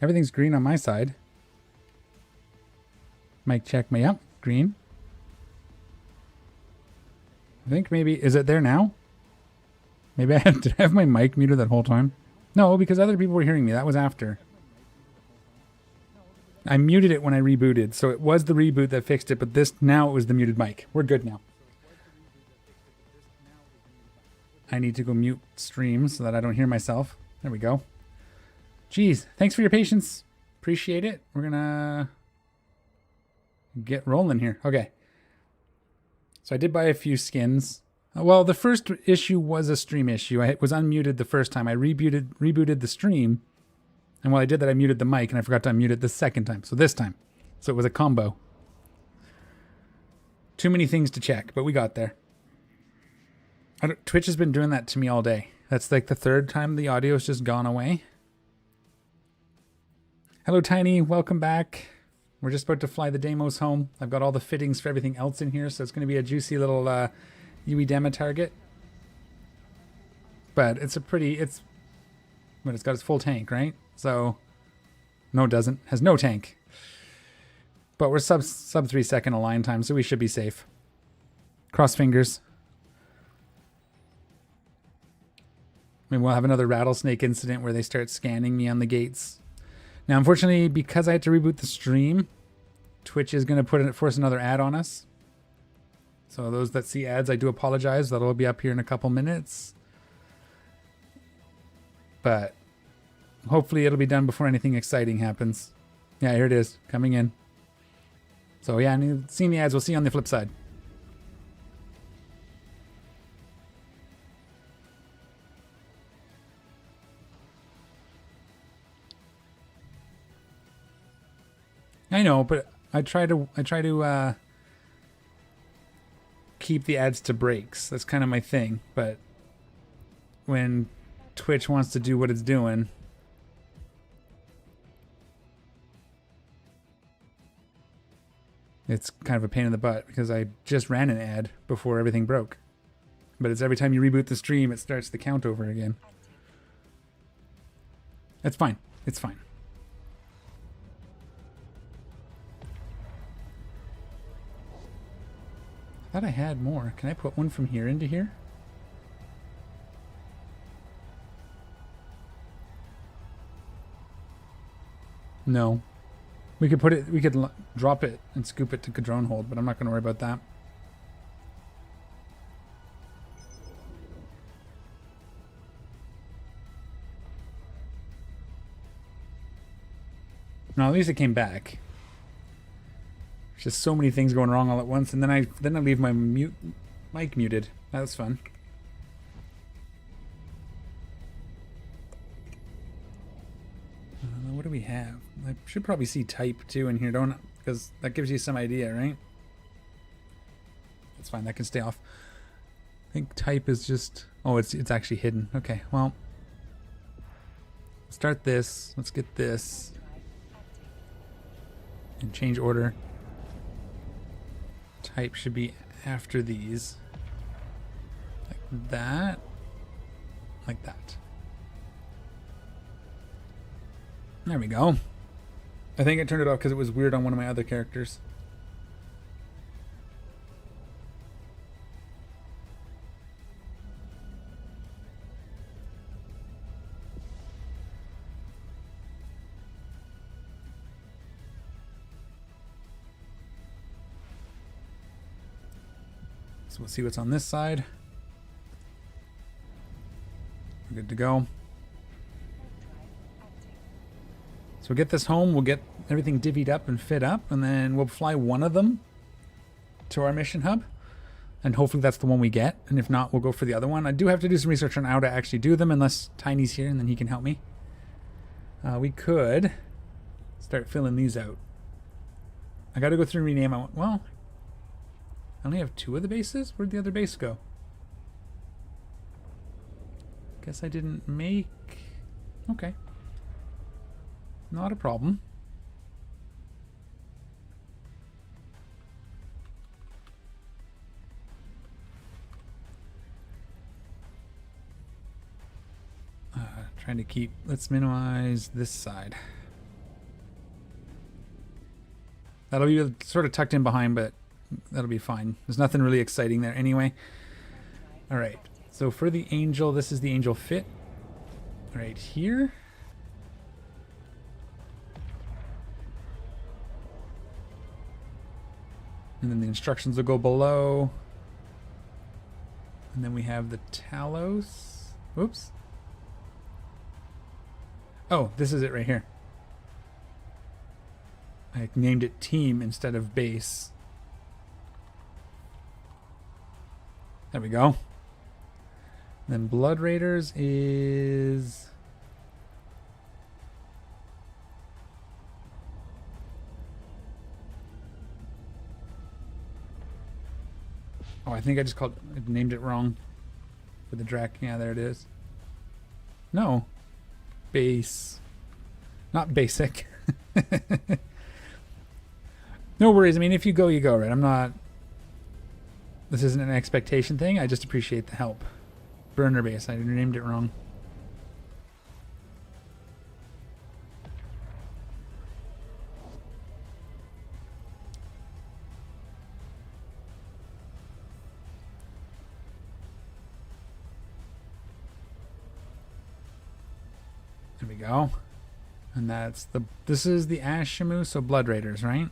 Everything's green on my side. Mic check me up. Green. I think maybe... Is it there now? Maybe did I have my mic muted that whole time? No, because other people were hearing me. That was after. I muted it when I rebooted, so it was the reboot that fixed it, but now it was the muted mic. We're good now. I need to go mute stream so that I don't hear myself. There we go. Jeez, thanks for your patience. Appreciate it. We're gonna get rolling here. Okay. So I did buy a few skins. Well, the first issue was a stream issue. I was unmuted the first time. I rebooted the stream. And while I did that, I muted the mic, and I forgot to unmute it the second time. So this time. So it was a combo. Too many things to check, but we got there. Twitch has been doing that to me all day. That's like the third time the audio has just gone away. Hello, Tiny. Welcome back. We're just about to fly the Deimos home. I've got all the fittings for everything else in here, so it's going to be a juicy little UE demo target. But it's a pretty... But it's got its full tank, right? So... No, it doesn't. Has no tank. But we're sub 3 second align time, so we should be safe. Cross fingers. Maybe we'll have another rattlesnake incident where they start scanning me on the gates. Now, unfortunately, because I had to reboot the stream, Twitch is going to force another ad on us. So those that see ads, I do apologize. That'll be up here in a couple minutes. But hopefully it'll be done before anything exciting happens. Yeah, here it is, coming in. So yeah, seeing the ads, we'll see you on the flip side. I know, but I try to keep the ads to breaks. That's kind of my thing. But when Twitch wants to do what it's doing, it's kind of a pain in the butt because I just ran an ad before everything broke. But it's every time you reboot the stream, it starts the count over again. That's fine. It's fine. I thought I had more. Can I put one from here into here? No. We could put it, we could drop it and scoop it to Cadron hold, but I'm not going to worry about that. No, at least it came back. There's just so many things going wrong all at once, and then I leave my mic muted. That was fun. What do we have? I should probably see type too in here, don't I? Because that gives you some idea, right? That's fine. That can stay off. I think type is just... Oh, it's actually hidden. Okay, well... Start this. Let's get this. And change order. Type should be after these. Like that. Like that. There we go. I think I turned it off because it was weird on one of my other characters. So we'll see what's on this side. We're good to go. So we'll get this home, we'll get everything divvied up and fit up, and then we'll fly one of them to our mission hub. And hopefully that's the one we get. And if not, we'll go for the other one. I do have to do some research on how to actually do them, unless Tiny's here and then he can help me. We could start filling these out. I gotta go through and rename. Well, I only have 2 of the bases? Where'd the other base go? Guess I didn't make... Okay. Not a problem. Trying to keep... Let's minimize this side. That'll be sort of tucked in behind, but that'll be fine. There's nothing really exciting there anyway. All right. So for the angel, this is the angel fit right here. And then the instructions will go below. And then we have the Talos. Oops. Oh, this is it right here. I named it team instead of base. There we go. Then Blood Raiders is... Oh, I think I just named it wrong for the Drac. Yeah, there it is. No. Base. Not basic. No worries. I mean, if you go, you go, right? I'm not... This isn't an expectation thing. I just appreciate the help. Burner base. I named it wrong. There we go. And that's the... This is the Ashimu, so Blood Raiders, right?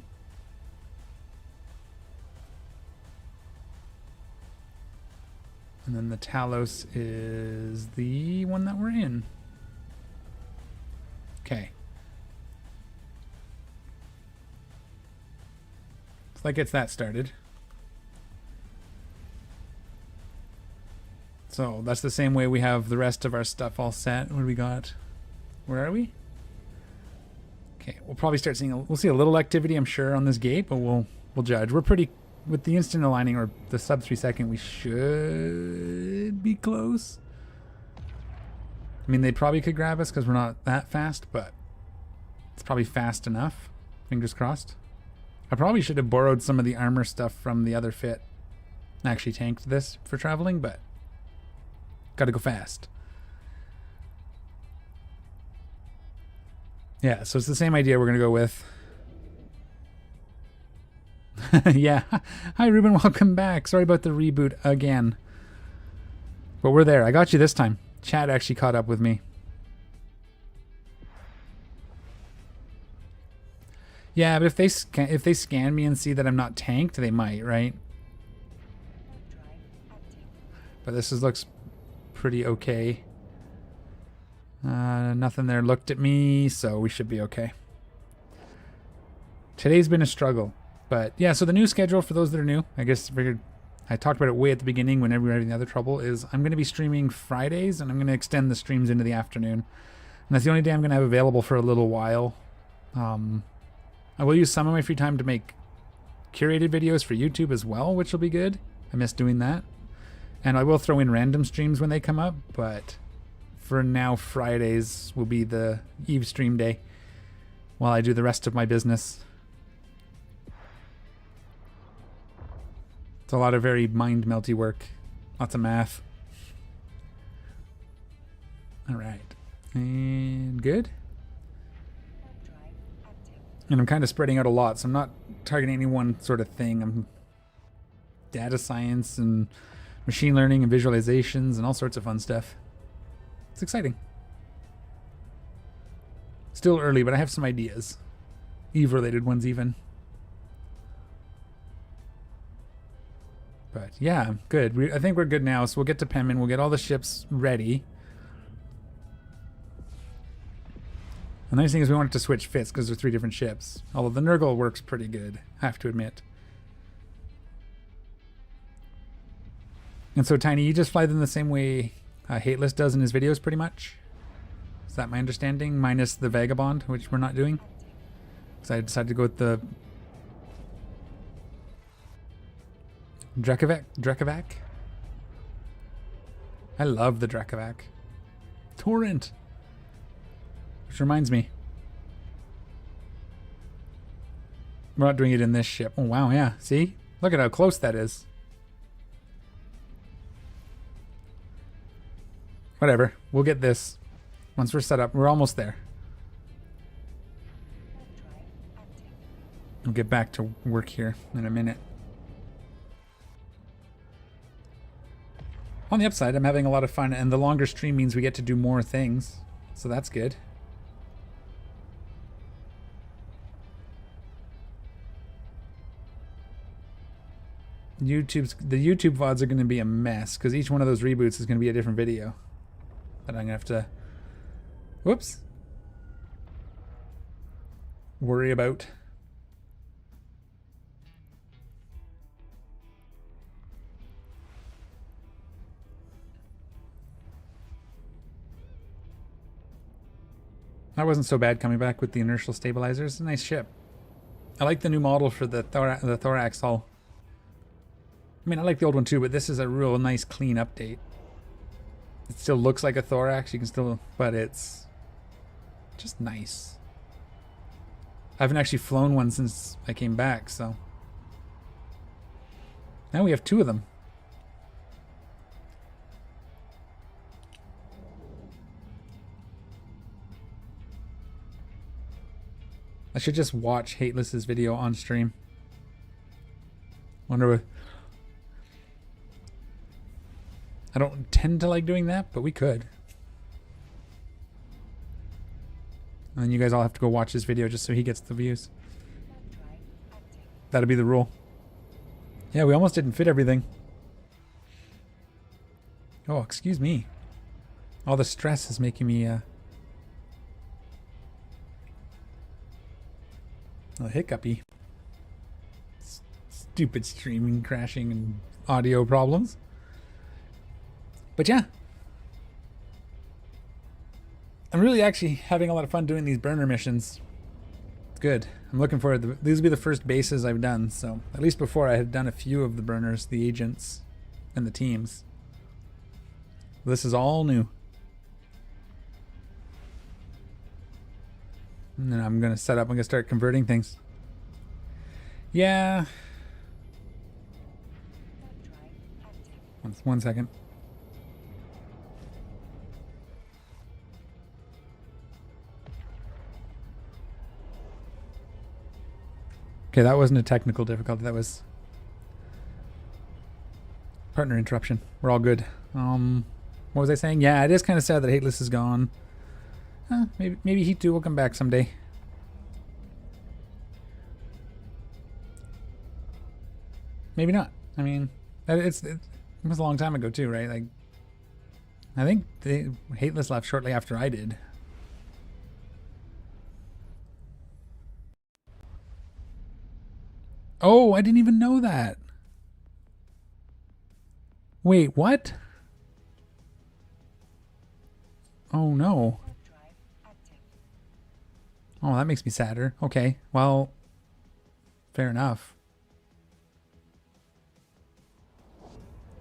And then the Talos is the one that we're in. Okay. So that gets that started. So that's the same way we have the rest of our stuff all set. What do we got? Where are we? Okay, we'll probably start seeing we'll see a little activity, I'm sure, on this gate, but we'll judge. We're pretty with the instant aligning or the sub 3 second, we should be close. I mean, they probably could grab us because we're not that fast, but it's probably fast enough. Fingers crossed. I probably should have borrowed some of the armor stuff from the other fit. Actually tanked this for traveling, but gotta go fast. Yeah, so it's the same idea we're gonna go with. Yeah. Hi, Ruben. Welcome back. Sorry about the reboot again. But we're there. I got you this time. Chat actually caught up with me. Yeah, but if they scan me and see that I'm not tanked, they might, right? But this looks pretty okay. Nothing there looked at me, so we should be okay. Today's been a struggle. But yeah, so the new schedule for those that are new, I guess I talked about it way at the beginning whenever we were having the other trouble, is I'm going to be streaming Fridays and I'm going to extend the streams into the afternoon. And that's the only day I'm going to have available for a little while. I will use some of my free time to make curated videos for YouTube as well, which will be good. I miss doing that. And I will throw in random streams when they come up, but for now, Fridays will be the Eve stream day while I do the rest of my business. It's a lot of very mind-melty work. Lots of math. All right. And good. And I'm kind of spreading out a lot, so I'm not targeting any one sort of thing. I'm data science and machine learning and visualizations and all sorts of fun stuff. It's exciting. Still early, but I have some ideas. Eve-related ones even. But yeah, good. I think we're good now, so we'll get to Penman. We'll get all the ships ready. The nice thing is we wanted to switch fits because there's 3 different ships. Although the Nurgle works pretty good, I have to admit. And so, Tiny, you just fly them the same way Hateless does in his videos, pretty much? Is that my understanding? Minus the Vagabond, which we're not doing? Because I decided to go with the Dracovac? I love the Dracovac. Torrent! Which reminds me. We're not doing it in this ship. Oh, wow, yeah. See? Look at how close that is. Whatever. We'll get this. Once we're set up, we're almost there. I'll get back to work here in a minute. On the upside, I'm having a lot of fun, and the longer stream means we get to do more things. So that's good. The YouTube VODs are going to be a mess, because each one of those reboots is going to be a different video. That I'm going to have to... Whoops. Worry about. That wasn't so bad coming back with the inertial stabilizers. Nice ship. I like the new model for the thorax hull. I mean, I like the old one too, but this is a real nice clean update. It still looks like a thorax, you can still, but it's just nice. I haven't actually flown one since I came back, so. Now we have 2 of them. I should just watch Hateless's video on stream. Wonder what... I don't tend to like doing that, but we could. And then you guys all have to go watch his video just so he gets the views. That'd be the rule. Yeah, we almost didn't fit everything. Oh, excuse me. All the stress is making me a hiccupy. Stupid streaming, crashing, and audio problems. But yeah. I'm really actually having a lot of fun doing these burner missions. It's good. I'm looking forward to these will be the first bases I've done, so at least before I had done a few of the burners, the agents, and the teams. This is all new. And then I'm gonna set up, I'm gonna start converting things. Yeah. One second. Okay, that wasn't a technical difficulty, that was partner interruption. We're all good. What was I saying? Yeah, it is kind of sad that Hateless is gone. Maybe Heat 2 will come back someday. Maybe not. I mean, it was a long time ago too, right? Like, I think Hateless left shortly after I did. Oh, I didn't even know that. Wait, what? Oh no. Oh, that makes me sadder. Okay, well, fair enough.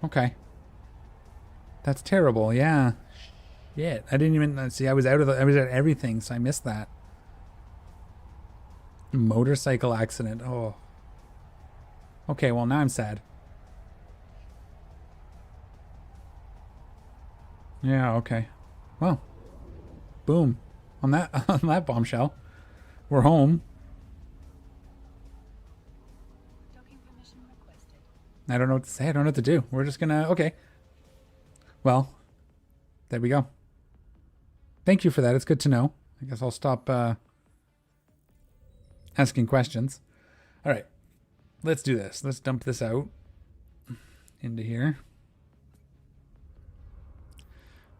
Okay. That's terrible, yeah. Shit, I didn't even see. I was at everything, so I missed that. Motorcycle accident. Oh. Okay, well now I'm sad. Yeah, okay. Well, boom. On that bombshell. We're home. I don't know what to say. I don't know what to do. We're just gonna... Okay. Well, there we go. Thank you for that. It's good to know. I guess I'll stop asking questions. All right. Let's do this. Let's dump this out into here.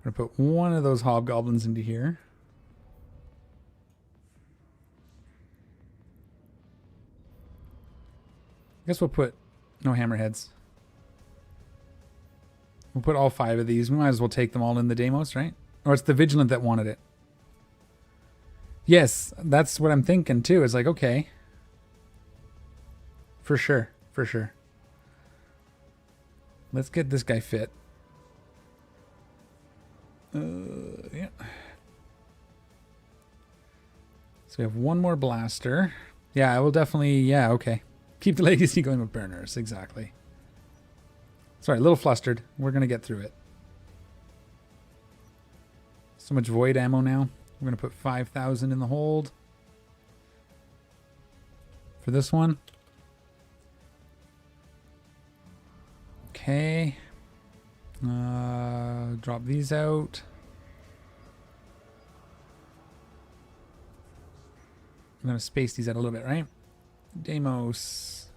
I'm going to put one of those hobgoblins into here. I guess we'll put no hammerheads. We'll put all 5 of these. We might as well take them all in the Deimos, right? Or it's the Vigilant that wanted it. Yes, that's what I'm thinking too. It's like, okay. For sure. For sure. Let's get this guy fit. Yeah. So we have one more blaster. Yeah, I will definitely... Yeah, okay. Keep the legacy going with burners. Exactly. Sorry, a little flustered. We're going to get through it. So much void ammo now. We're going to put 5,000 in the hold. for this one. Okay. Drop these out. I'm going to space these out a little bit, right? Deimos.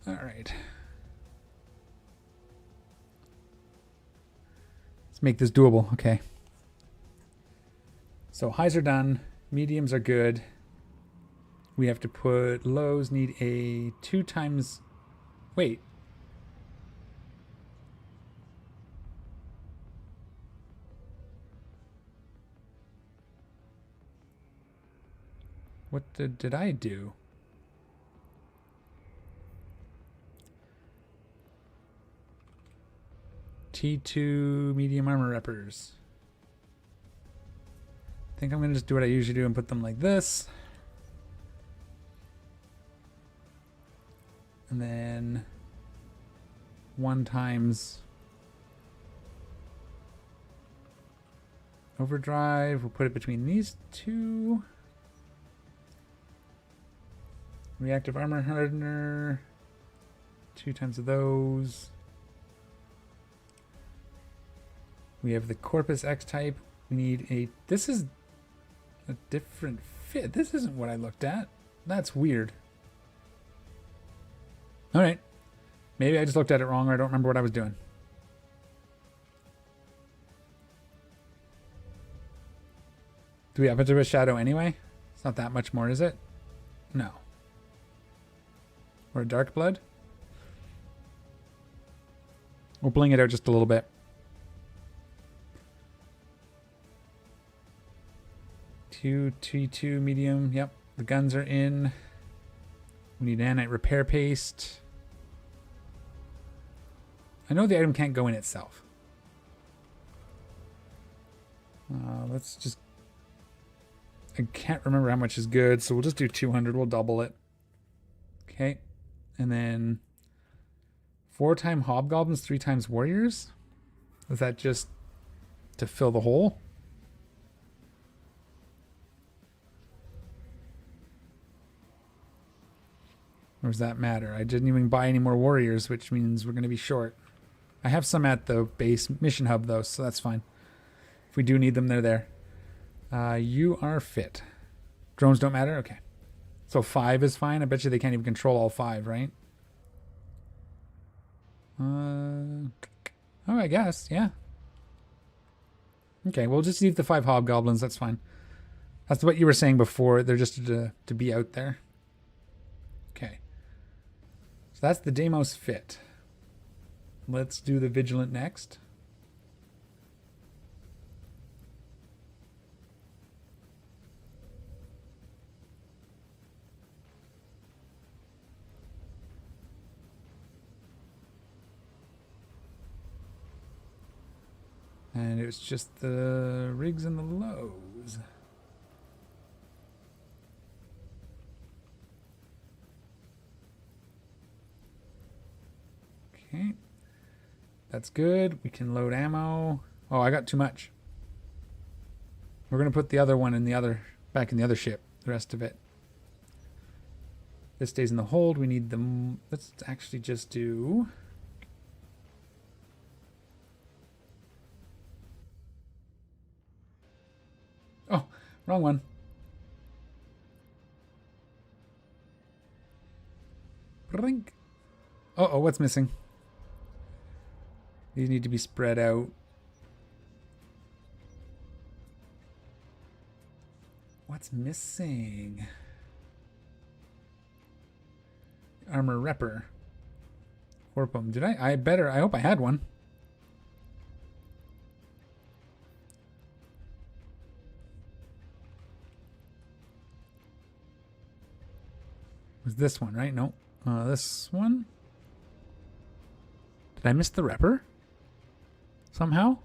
All right. Let's make this doable. Okay. So highs are done. Mediums are good. We have to put lows need a 2 times. Wait. What did I do? T2 medium armor reppers. I think I'm going to just do what I usually do and put them like this. And then 1 times overdrive. We'll put it between these two. Reactive armor hardener. 2 times of those. We have the Corpus X type. We need a... This is a different fit. This isn't what I looked at. That's weird. All right. Maybe I just looked at it wrong or I don't remember what I was doing. Do we have a bit of a shadow anyway? It's not that much more, is it? No. Or a dark blood? We'll bling it out just a little bit. T2 medium. Yep. The guns are in. We need nanite repair paste. I know the item can't go in itself. Let's just... I can't remember how much is good, so we'll just do 200. We'll double it. Okay. And then 4 times hobgoblins, 3 times warriors. Is that just to fill the hole? Or does that matter? I didn't even buy any more warriors, which means we're going to be short. I have some at the base mission hub, though, so that's fine. If we do need them, they're there. You are fit. Drones don't matter? Okay. So 5 is fine. I bet you they can't even control all 5, right? Oh, I guess, yeah. Okay, we'll just leave the 5 hobgoblins. That's fine. That's what you were saying before. They're just to be out there. Okay. So that's the Deimos fit. Let's do the Vigilant next. And it was just the rigs and the lows. Okay. That's good. We can load ammo. Oh, I got too much. We're going to put the other one in the other, back in the other ship. The rest of it. This stays in the hold. We need the... Let's actually just do... Oh, wrong one. Brink. Uh-oh, what's missing? These need to be spread out. What's missing? Armor repper. Warpum. Did I? I hope I had one. Was this one, right? No. This one? Did I miss the repper? Somehow?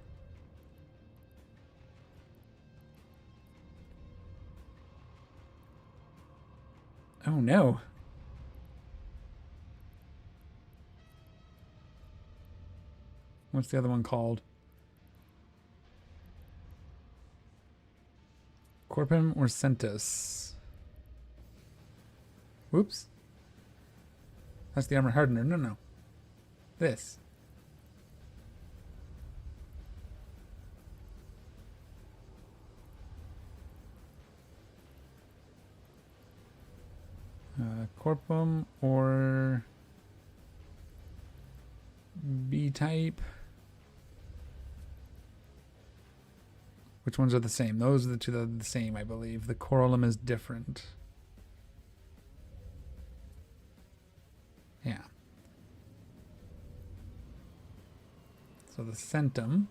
Oh no. What's the other one called? Corpum or Centus? Whoops. That's the armor hardener. No, no. This. Corpum or B-type. Which ones are the same? Those are the two that are the same, I believe. The corallum is different. Yeah. So the centum.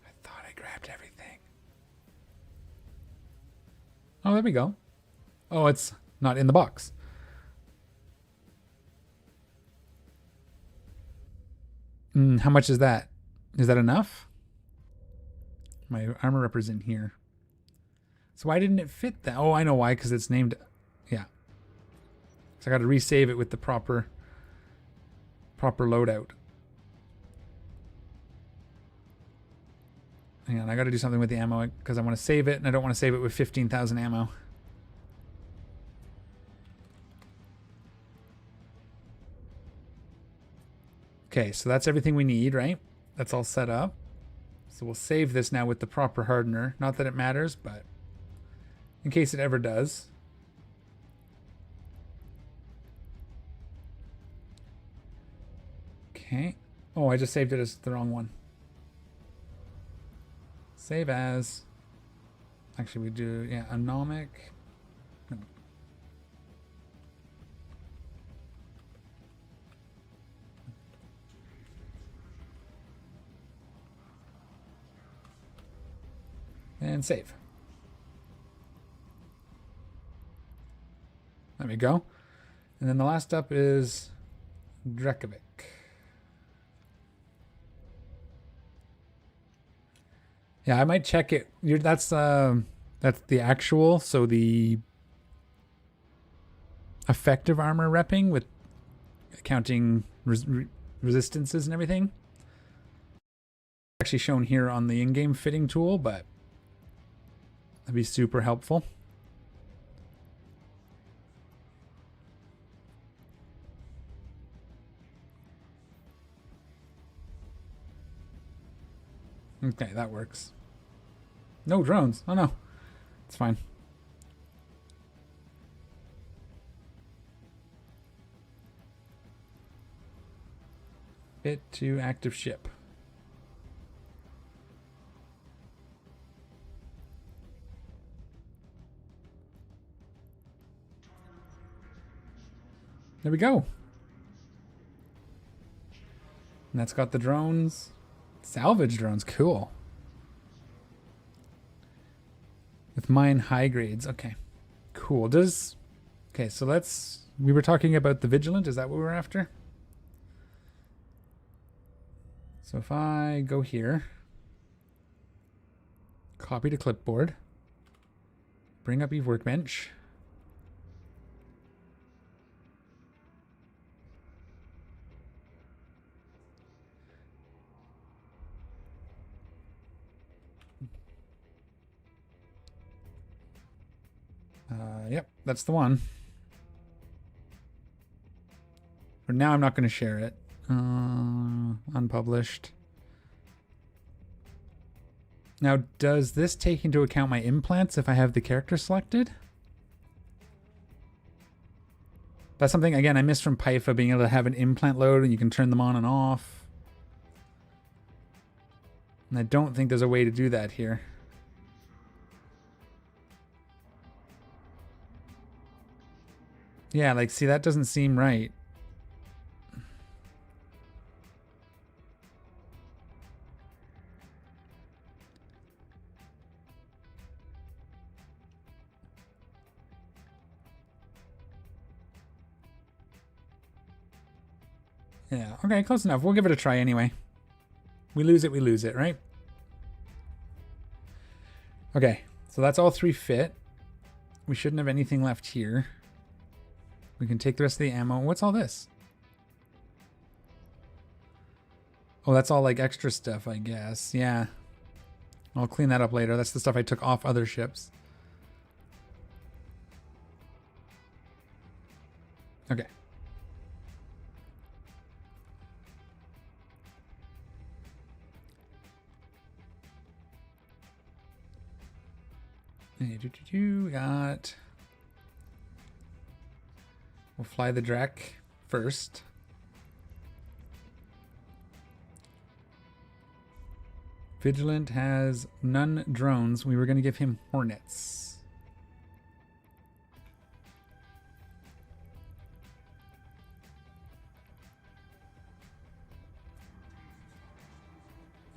I thought I grabbed everything. Oh, there we go. Oh, it's not in the box. How much is that? Is that enough? My armor rep is in here. So why didn't it fit that? Oh, I know why, because it's named... Yeah. So I got to resave it with the proper loadout. Hang on, I got to do something with the ammo, because I want to save it, and I don't want to save it with 15,000 ammo. Okay, so that's everything we need, right? That's all set up. So we'll save this now with the proper hardener. Not that it matters, but in case it ever does. Okay. Oh, I just saved it as the wrong one. Save as. Actually, we do, yeah, anomic. No. And save. There we go. And then the last up is Drekovic. Yeah, I might check it. That's the actual, so the effective armor repping with counting resistances and everything. Actually shown here on the in-game fitting tool, but that'd be super helpful. Okay, that works. No drones. Oh no. It's fine. Fit to active ship. There we go. And that's got the drones. Salvage drones, cool. With mine high grades, okay. Cool, okay, so we were talking about the Vigilant, is that what we're after? So if I go here, copy to clipboard, bring up Eve Workbench, yep, that's the one. But now I'm not going to share it. Unpublished. Now, does this take into account my implants if I have the character selected? That's something, again, I missed from Pyfa, being able to have an implant load and you can turn them on and off. And I don't think there's a way to do that here. Yeah, like, see, that doesn't seem right. Yeah, okay, close enough. We'll give it a try anyway. We lose it, right? Okay, so that's all three fit. We shouldn't have anything left here. We can take the rest of the ammo. What's all this? Oh, that's all like extra stuff, I guess. Yeah. I'll clean that up later. That's the stuff I took off other ships. Okay. We got... We'll fly the Drek first. Vigilant has none drones. We were going to give him Hornets.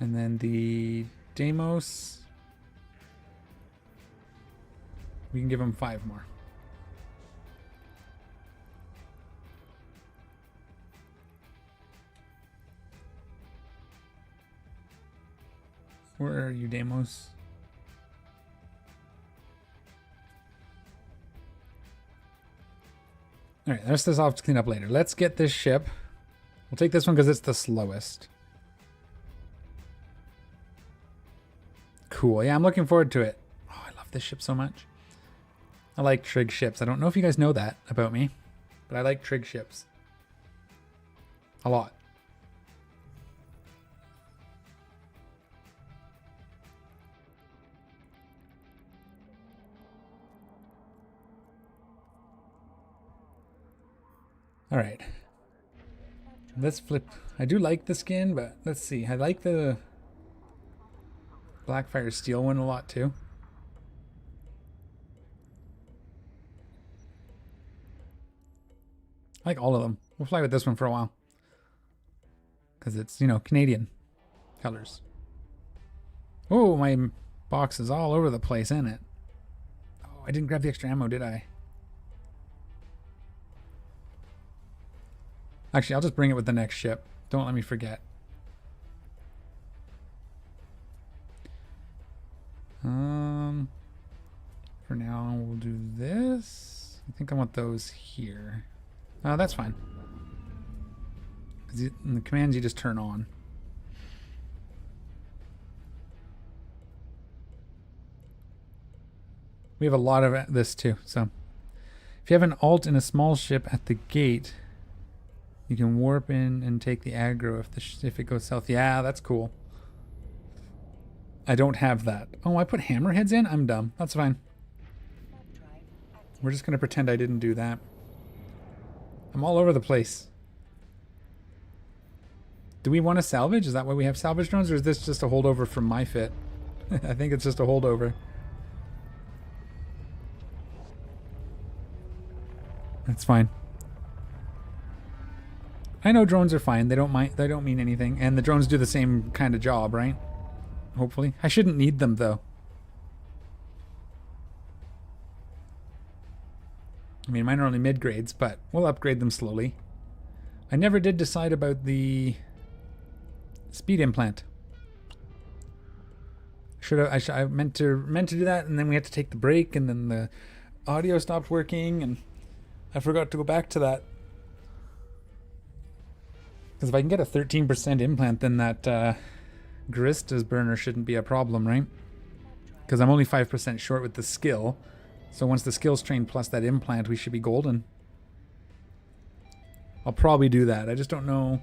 And then the Deimos, we can give him 5 more. Where are you, Deimos? All right, the rest of this I'll have to clean up later. Let's get this ship. We'll take this one because it's the slowest. Cool. Yeah, I'm looking forward to it. Oh, I love this ship so much. I like trig ships. I don't know if you guys know that about me, but I like trig ships. A lot. All right. Let's flip. I do like the skin, but let's see. I like the Blackfire Steel one a lot too. I like all of them. We'll fly with this one for a while. Because it's, you know, Canadian colors. Oh, my box is all over the place, isn't it? Oh, I didn't grab the extra ammo, did I? Actually, I'll just bring it with the next ship. Don't let me forget. For now, we'll do this. I think I want those here. Oh, that's fine. Because the commands you just turn on. We have a lot of this too. So, if you have an alt in a small ship at the gate, you can warp in and take the aggro if it goes south. Yeah, that's cool. I don't have that. Oh, I put hammerheads in? I'm dumb. That's fine. We're just going to pretend I didn't do that. I'm all over the place. Do we want to salvage? Is that why we have salvage drones, or is this just a holdover from my fit? I think it's just a holdover. That's fine. I know drones are fine. They don't mind. They don't mean anything, and the drones do the same kind of job, right? Hopefully, I shouldn't need them though. I mean, mine are only mid grades, but we'll upgrade them slowly. I never did decide about the speed implant. I meant to do that, and then we had to take the break, and then the audio stopped working, and I forgot to go back to that. Because if I can get a 13% implant, then that Garista's burner shouldn't be a problem, right? Because I'm only 5% short with the skill. So once the skill's trained plus that implant, we should be golden. I'll probably do that. I just don't know.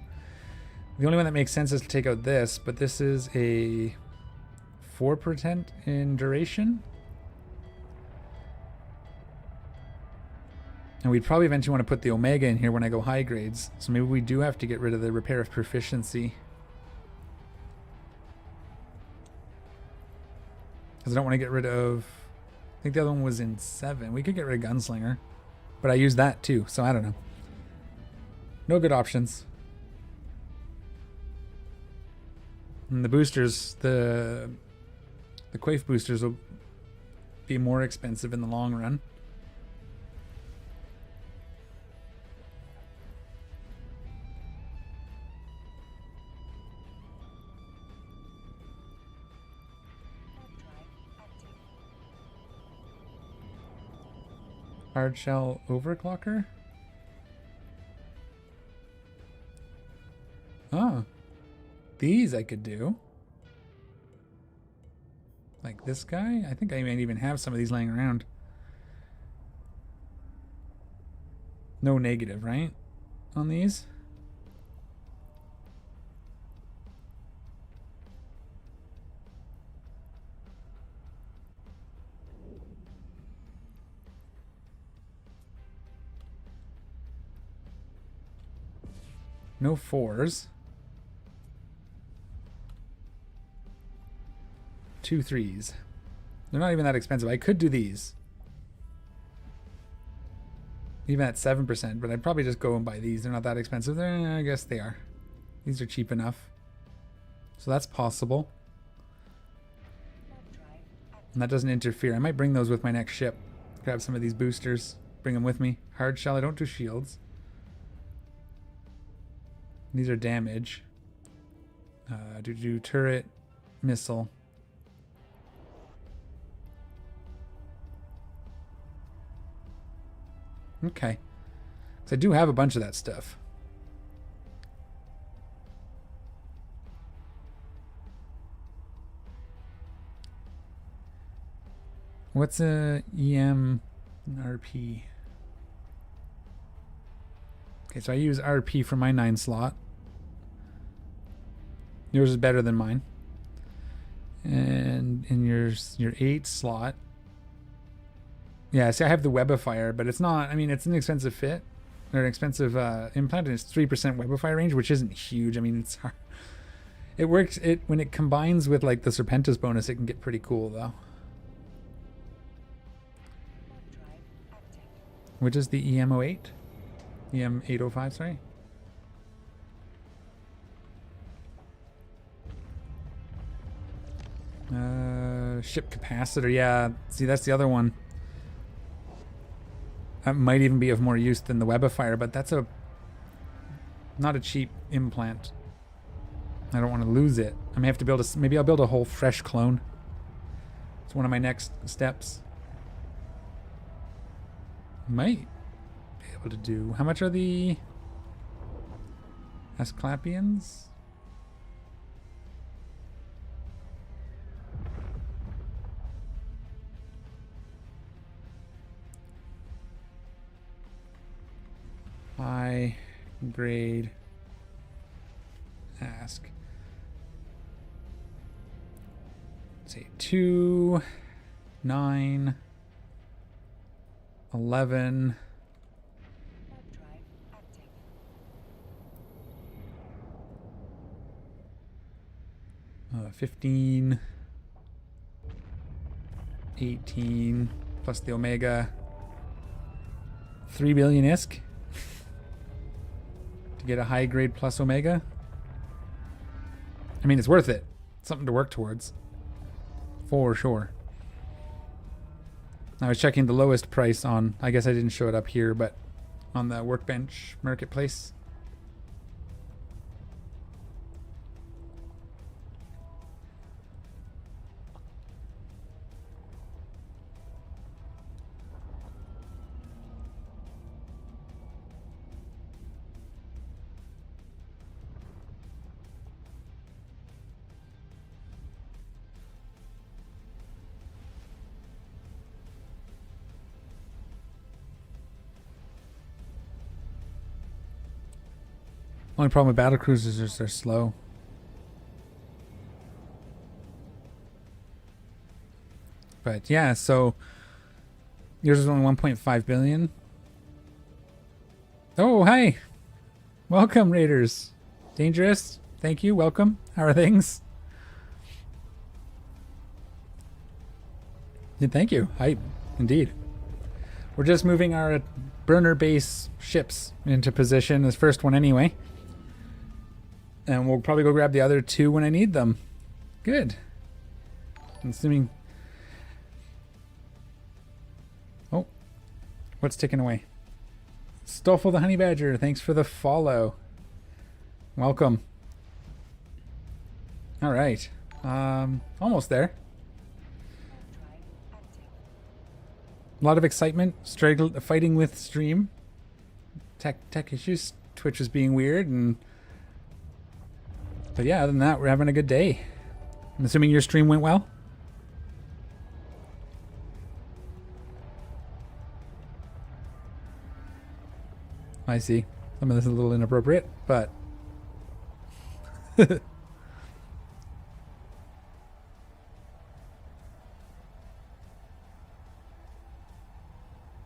The only one that makes sense is to take out this, but this is a 4% in duration. And we'd probably eventually want to put the Omega in here when I go high grades. So maybe we do have to get rid of the repair of proficiency. Because I don't want to get rid of... I think the other one was in 7. We could get rid of Gunslinger. But I used that too, so I don't know. No good options. And the boosters, the Quaif boosters will be more expensive in the long run. Hard shell overclocker? Oh. these I could do. Like this guy. I think I might even have some of these laying around. No negative, right? On these? No 4s. 2 3s. They're not even that expensive. I could do these. Even at 7%, but I'd probably just go and buy these. They're not that expensive. I guess they are. These are cheap enough. So that's possible. And that doesn't interfere. I might bring those with my next ship. Grab some of these boosters. Bring them with me. Hard shell. I don't do shields. These are damage. Do turret, missile. Okay. So I do have a bunch of that stuff. What's a EM and RP? Okay, so I use RP for my 9 slot. Yours is better than mine. And in your 8 slot. Yeah, see, I have the Webifier, but it's not, I mean, it's an expensive fit. Or an expensive implant, and it's 3% Webifier range, which isn't huge. I mean, it's hard. It works, when it combines with, like, the Serpentis bonus, it can get pretty cool, though. Which is the EM08? EM805, sorry. Ship capacitor, yeah. See, that's the other one. That might even be of more use than the Webifier, but that's not a cheap implant. I don't want to lose it. I may have to build maybe I'll build a whole fresh clone. It's one of my next steps. Might be able to do. How much are the Asclepians? High grade ask. Say 2, 9, 11. 15, 18 plus the Omega. 3 billion ISK to get a high grade plus Omega. I mean, it's worth it. It's something to work towards. For sure. I was checking the lowest price on, I guess I didn't show it up here, but on the Workbench Marketplace. Only problem with battle cruisers is they're slow. But yeah, so yours is only 1.5 billion. Oh, hi. Welcome, Raiders. Dangerous. Thank you. Welcome. How are things? Yeah, thank you. Hi. Indeed. We're just moving our burner base ships into position. This first one anyway. And we'll probably go grab the other 2 when I need them. Good. I'm assuming... Oh. What's ticking away? Stoffel the Honey Badger, thanks for the follow. Welcome. Alright. Almost there. A lot of excitement. Fighting with stream. Tech issues. Twitch was being weird, and But yeah, other than that, we're having a good day. I'm assuming your stream went well? I see. Some of this is a little inappropriate, but...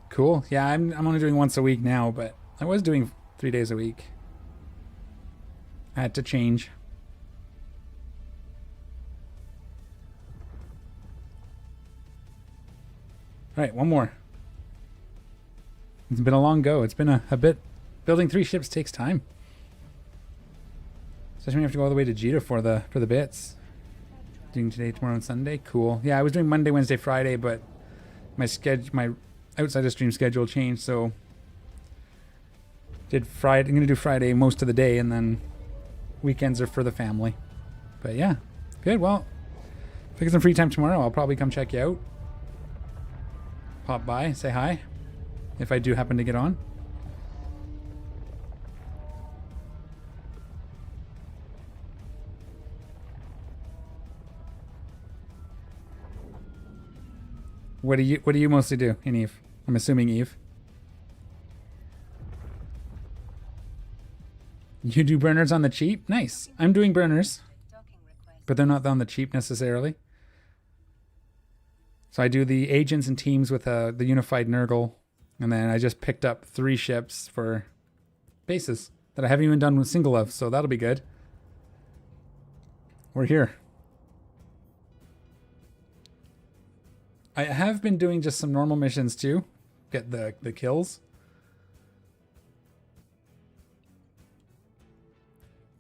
Cool. Yeah, I'm only doing once a week now, but I was doing 3 days a week. I had to change. All right, one more. It's been a long go. It's been a bit... Building 3 ships takes time. Especially when you have to go all the way to Jita for the bits. Doing today, tomorrow, and Sunday. Cool. Yeah, I was doing Monday, Wednesday, Friday, but my outside of stream schedule changed, so did Friday. I'm gonna do Friday most of the day, and then...weekends are for the family. But yeah, good. Well, if I get some free time tomorrow, I'll probably come check you out. Pop by, say hi, if I do happen to get on. What do you mostly do in Eve? I'm assuming Eve. You do burners on the cheap? Nice. I'm doing burners, but they're not on the cheap necessarily. So I do the agents and teams with the unified Nurgle, and then I just picked up 3 ships for bases that I haven't even done with single of, so that'll be good. We're here. I have been doing just some normal missions too, get the kills.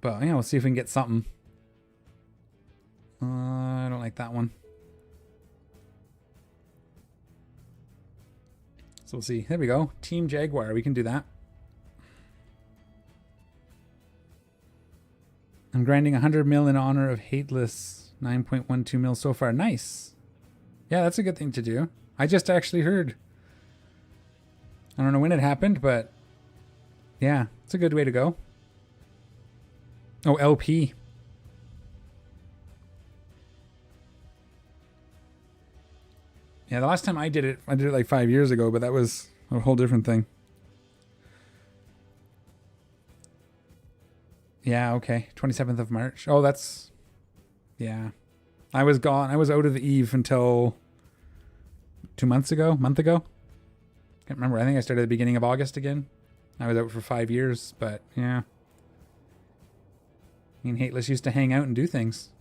But yeah, we'll see if we can get something. I don't like that one. So we'll see. There we go. Team Jaguar. We can do that. I'm grinding 100 mil in honor of Hateless. 9.12 mil so far. Nice. Yeah, that's a good thing to do. I just actually heard. I don't know when it happened, but yeah, it's a good way to go. Oh, LP. Yeah, the last time I did it like 5 years ago, but that was a whole different thing. Yeah, okay. 27th of March. Oh, that's... Yeah. I was gone. I was out of the Eve until 2 months ago? Month ago? Can't remember. I think I started at the beginning of August again. I was out for 5 years, but yeah. Me and Hateless used to hang out and do things.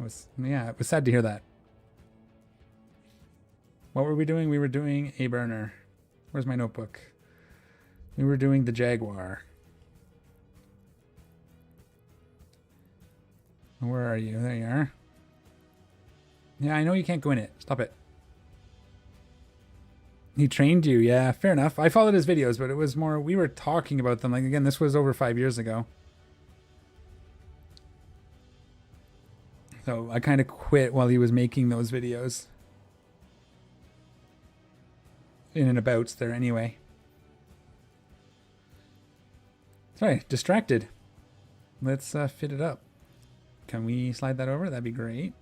It was sad to hear that. What were we doing? We were doing a burner. Where's my notebook? We were doing the Jaguar. Where are you? There you are. Yeah, I know you can't go in it. Stop it. He trained you. Yeah, fair enough. I followed his videos, but it was more... We were talking about them. Like, again, this was over 5 years ago. So I kind of quit while he was making those videos. In and abouts there anyway. Sorry, distracted. Let's fit it up. Can we slide that over? That'd be great.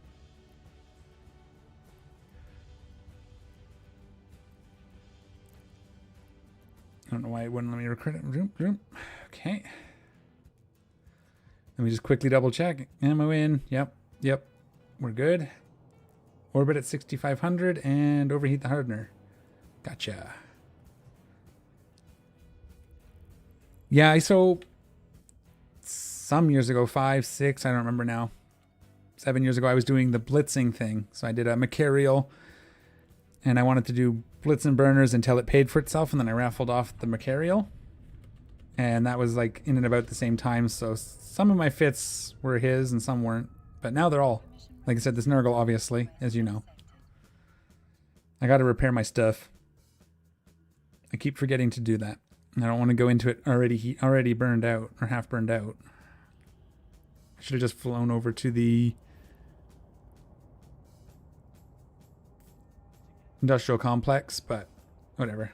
I don't know why it wouldn't let me record it. Okay. Let me just quickly double check. Ammo in. Yep. We're good. Orbit at 6,500 and overheat the hardener. Gotcha. Yeah, so some years ago, 5, 6, I don't remember now. 7 years ago, I was doing the blitzing thing. So I did a Macarial, and I wanted to do blitz and burners until it paid for itself, and then I raffled off the Macarial. And that was like in and about the same time, so some of my fits were his and some weren't. But now they're all, like I said, this Nurgle, obviously, as you know. I gotta repair my stuff. I keep forgetting to do that. I don't want to go into it already burned out, or half burned out. I should have just flown over to the industrial complex, but whatever.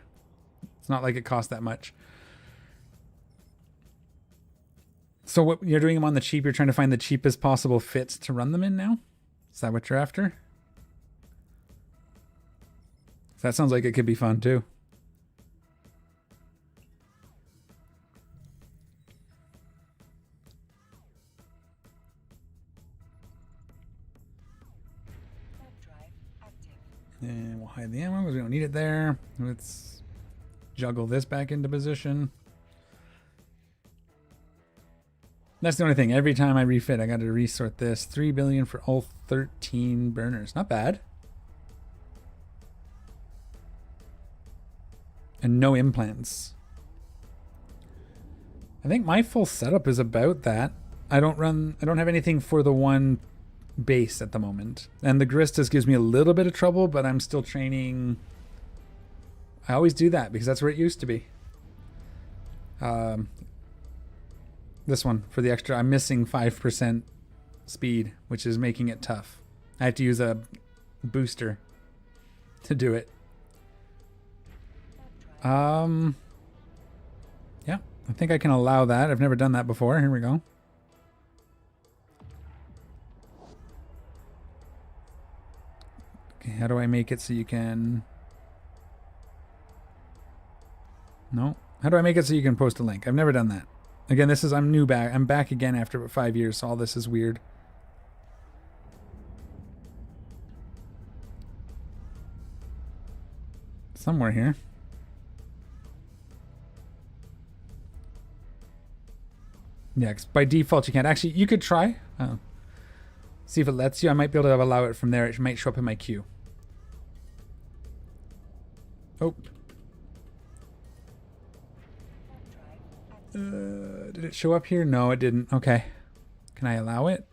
It's not like it cost that much. So what you're doing them on the cheap, you're trying to find the cheapest possible fits to run them in now? Is that what you're after? That sounds like it could be fun too. And we'll hide the ammo because we don't need it there. Let's juggle this back into position. That's the only thing. Every time I refit, I got to resort this. 3 billion for all 13 burners. Not bad. And no implants. I think my full setup is about that. I don't have anything for the one base at the moment. And the Gristas gives me a little bit of trouble, but I'm still training. I always do that because that's where it used to be. This one for the extra, I'm missing 5% speed, which is making it tough. I have to use a booster to do it. Yeah, I think I can allow that. I've never done that before. Here we go. Okay, how do I make it so you can... No. How do I make it so you can post a link? I've never done that. Again, this is, I'm new back. I'm back again after about 5 years, so all this is weird. Somewhere here. Yeah, 'cause by default you can't. Actually, you could try. See if it lets you. I might be able to allow it from there. It might show up in my queue. Oh. Did it show up here? No, it didn't. Okay. Can I allow it?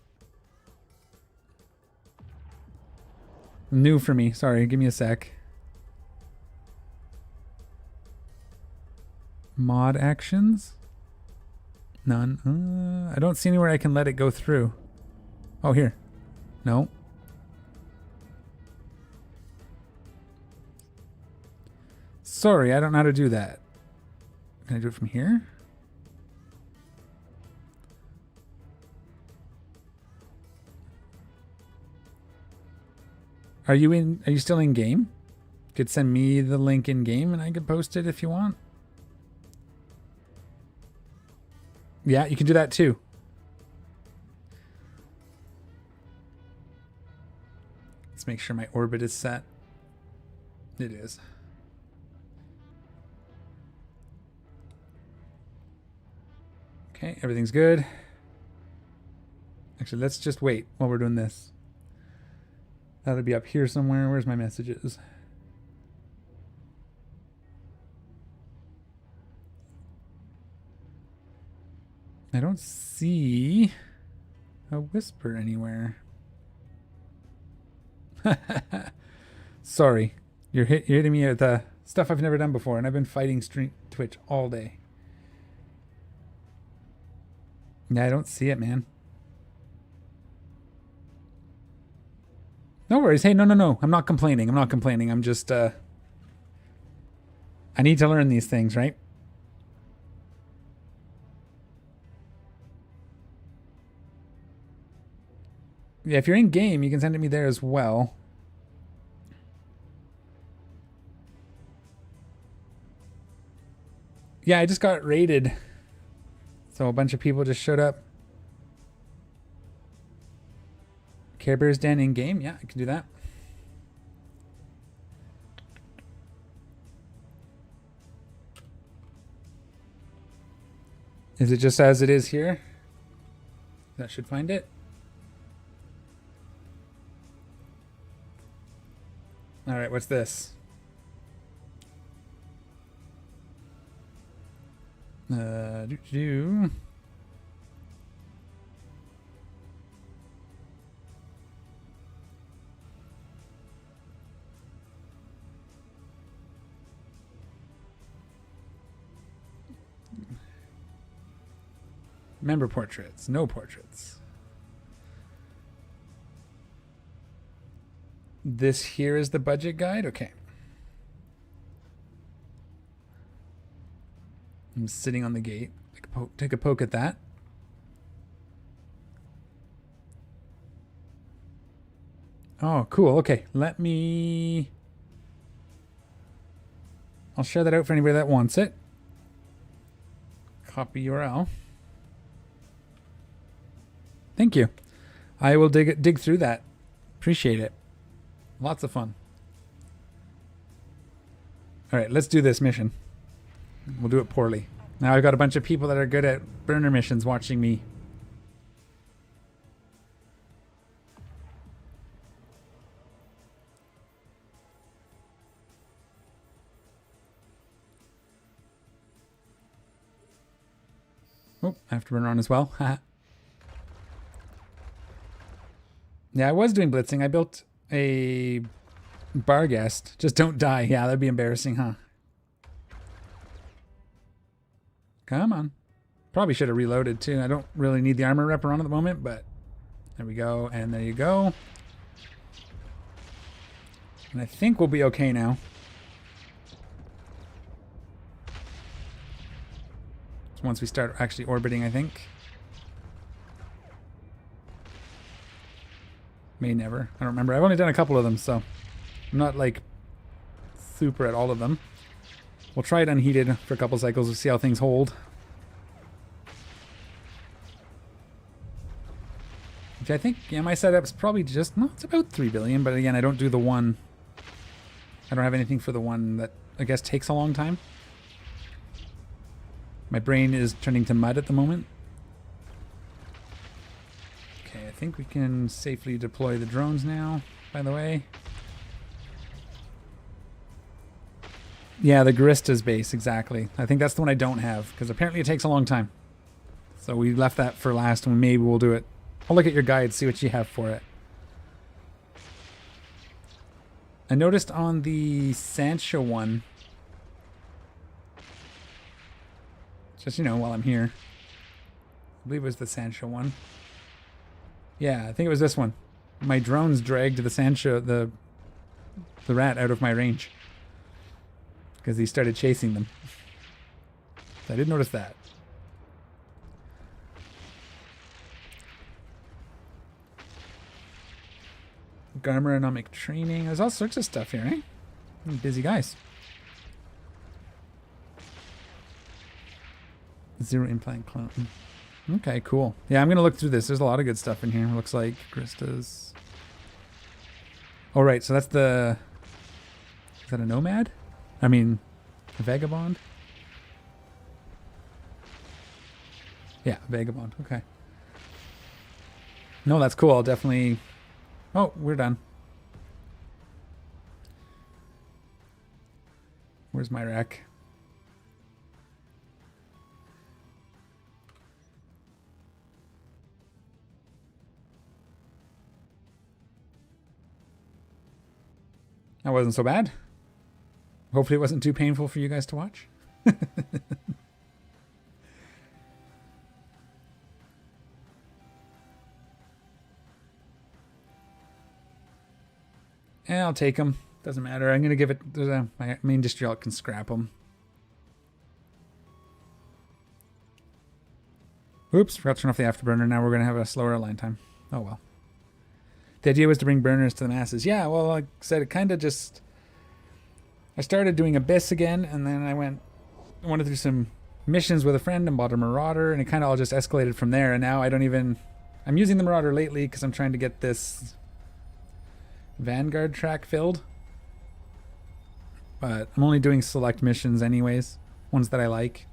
New for me. Sorry, give me a sec. Mod actions? None. I don't see anywhere I can let it go through. Oh, here. No. Sorry, I don't know how to do that. Can I do it from here? Are you still in game? You could send me the link in game and I could post it if you want. Yeah, you can do that too. Let's make sure my orbit is set. It is. Okay, everything's good. Actually, let's just wait while we're doing this. That'll be up here somewhere. Where's my messages? I don't see a whisper anywhere. Sorry. You're hitting me with stuff I've never done before, and I've been fighting Twitch all day. Yeah, I don't see it, man. No worries. Hey, no. I'm not complaining. I'm just, I need to learn these things, right? Yeah, if you're in game, you can send it me there as well. Yeah, I just got raided. So a bunch of people just showed up. Care Bears Den in game? Yeah, I can do that. Is it just as it is here? That should find it. All right, what's this? Member portraits, no portraits. This here is the budget guide? Okay. I'm sitting on the gate. Take a poke at that. Oh, cool. Okay, I'll share that out for anybody that wants it. Copy URL. Thank you. I will dig through that. Appreciate it. Lots of fun. All right, let's do this mission. We'll do it poorly. Now I've got a bunch of people that are good at burner missions watching me. Oh, afterburner on as well. Yeah, I was doing blitzing. I built a bar guest. Just don't die. Yeah, that'd be embarrassing, huh? Come on. Probably should have reloaded too. I don't really need the armor repper on at the moment, but there we go. And there you go. And I think we'll be okay now. So once we start actually orbiting, I think. May never. I don't remember. I've only done a couple of them, so I'm not like super at all of them. We'll try it unheated for a couple cycles to see how things hold. Which I think, yeah, my setup's probably just, no, it's about 3 billion, but again, I don't do the one. I don't have anything for the one that I guess takes a long time. My brain is turning to mud at the moment. Okay, I think we can safely deploy the drones now, by the way. Yeah, the Garista's base, exactly. I think that's the one I don't have, because apparently it takes a long time. So we left that for last, and maybe we'll do it. I'll look at your guide, see what you have for it. I noticed on the Sancho one, just, you know, while I'm here, I believe it was the Sancho one. Yeah, I think it was this one. My drones dragged the Sancho, the rat out of my range. Because he started chasing them. So I did notice that. Garmeronomic training. There's all sorts of stuff here, eh? Busy guys. Zero implant clone. Okay, cool. Yeah, I'm going to look through this. There's a lot of good stuff in here. Looks like Grista's. Oh, right. So that's the... Is that a nomad? I mean, a vagabond? Yeah, vagabond. Okay. No, that's cool. I'll definitely... Oh, we're done. Where's my rack? That wasn't so bad. Hopefully it wasn't too painful for you guys to watch. Yeah, I'll take them. Doesn't matter. I'm going to give it... my main distro can scrap them. Oops, forgot to turn off the afterburner. Now we're going to have a slower align time. Oh well. The idea was to bring burners to the masses. Yeah, well, like I said, it kind of just... I started doing Abyss again, and then I wanted to do some missions with a friend and bought a Marauder, and it kind of all just escalated from there, and now I don't even... I'm using the Marauder lately because I'm trying to get this Vanguard track filled. But I'm only doing select missions anyways, ones that I like.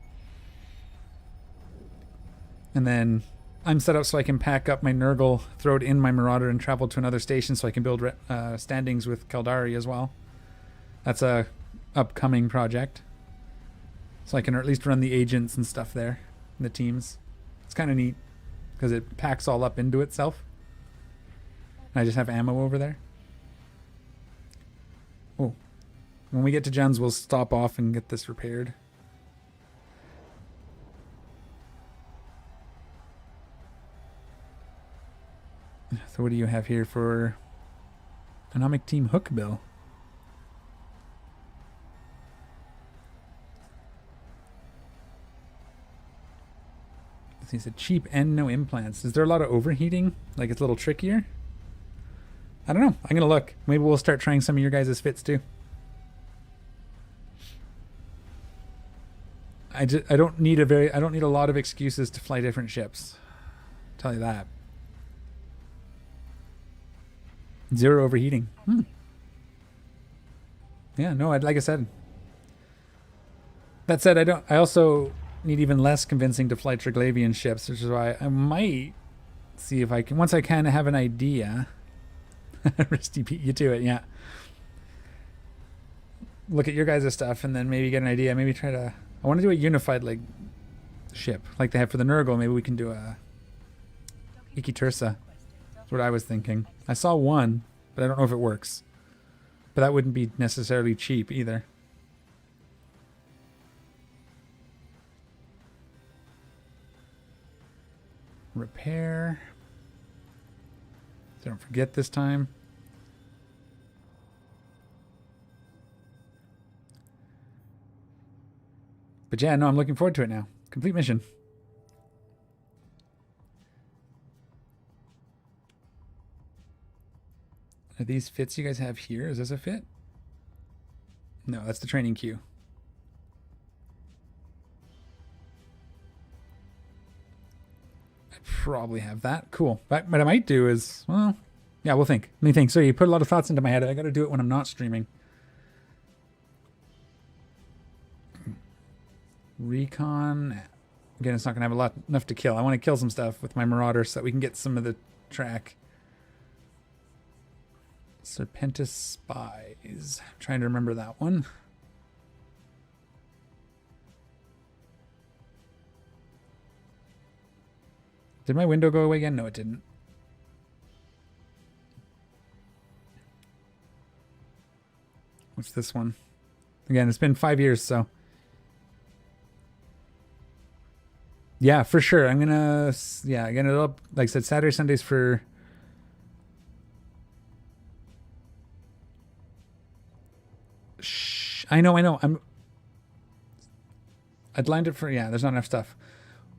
And then I'm set up so I can pack up my Nurgle, throw it in my Marauder, and travel to another station so I can build standings with Kaldari as well. That's a upcoming project. So I can at least run the agents and stuff there, the teams. It's kind of neat because it packs all up into itself. And I just have ammo over there. Oh, when we get to gens, we'll stop off and get this repaired. So what do you have here for Anomic Team Hook Bill? He said cheap and no implants. Is there a lot of overheating? Like it's a little trickier? I don't know. I'm going to look. Maybe we'll start trying some of your guys' fits too. I don't need a lot of excuses to fly different ships. I'll tell you that. 0 overheating. Yeah, no, like I said. That said, I also need even less convincing to fly Triglavian ships, which is why I might see if I can, once I kind of have an idea. Risty beat you to it, yeah. Look at your guys' stuff and then maybe get an idea. Maybe try to, I want to do a unified like ship like they have for the Nurgle. Maybe we can do a Ikitursa. That's what I was thinking. I saw one, but I don't know if it works. But that wouldn't be necessarily cheap either. Repair. Don't forget this time. But yeah, no, I'm looking forward to it now. Complete mission. Are these fits you guys have here? Is this a fit? No, that's the training queue. I probably have that. Cool. But what I might do is, well, yeah, we'll think. Let me think. So you put a lot of thoughts into my head. I got to do it when I'm not streaming. Recon. Again, it's not going to have enough to kill. I want to kill some stuff with my Marauder so that we can get some of the track. Serpentis Spies. I'm trying to remember that one. Did my window go away again? No, it didn't. What's this one? Again, it's been 5 years, so. Yeah, for sure. I'm gonna, yeah, again, it'll, like I said, Saturday, Sundays for. Shh. I know. I'd lined it for, yeah, there's not enough stuff.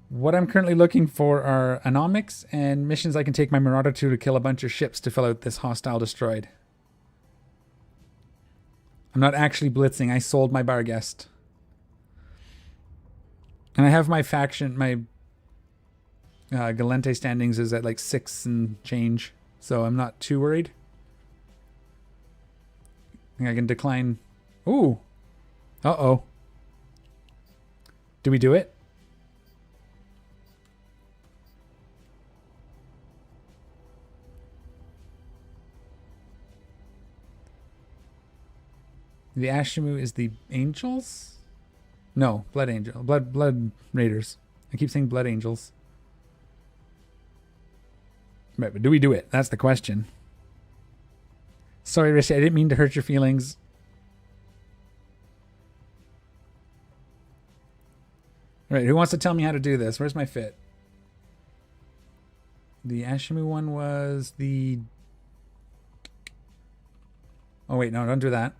What I'm currently looking for are anomics and missions I can take my Marauder to kill a bunch of ships to fill out this hostile destroyed. I'm not actually blitzing. I sold my Barghest. And I have my faction, my Galente standings is at like 6 and change. So I'm not too worried. I think I can decline. Ooh. Uh-oh. Do we do it? The Ashimu is the angels? No, blood angel. Blood raiders. I keep saying blood angels. Right, but do we do it? That's the question. Sorry, Rishi, I didn't mean to hurt your feelings. All right, who wants to tell me how to do this? Where's my fit? The Ashimu one was the... Oh, wait, no, don't do that.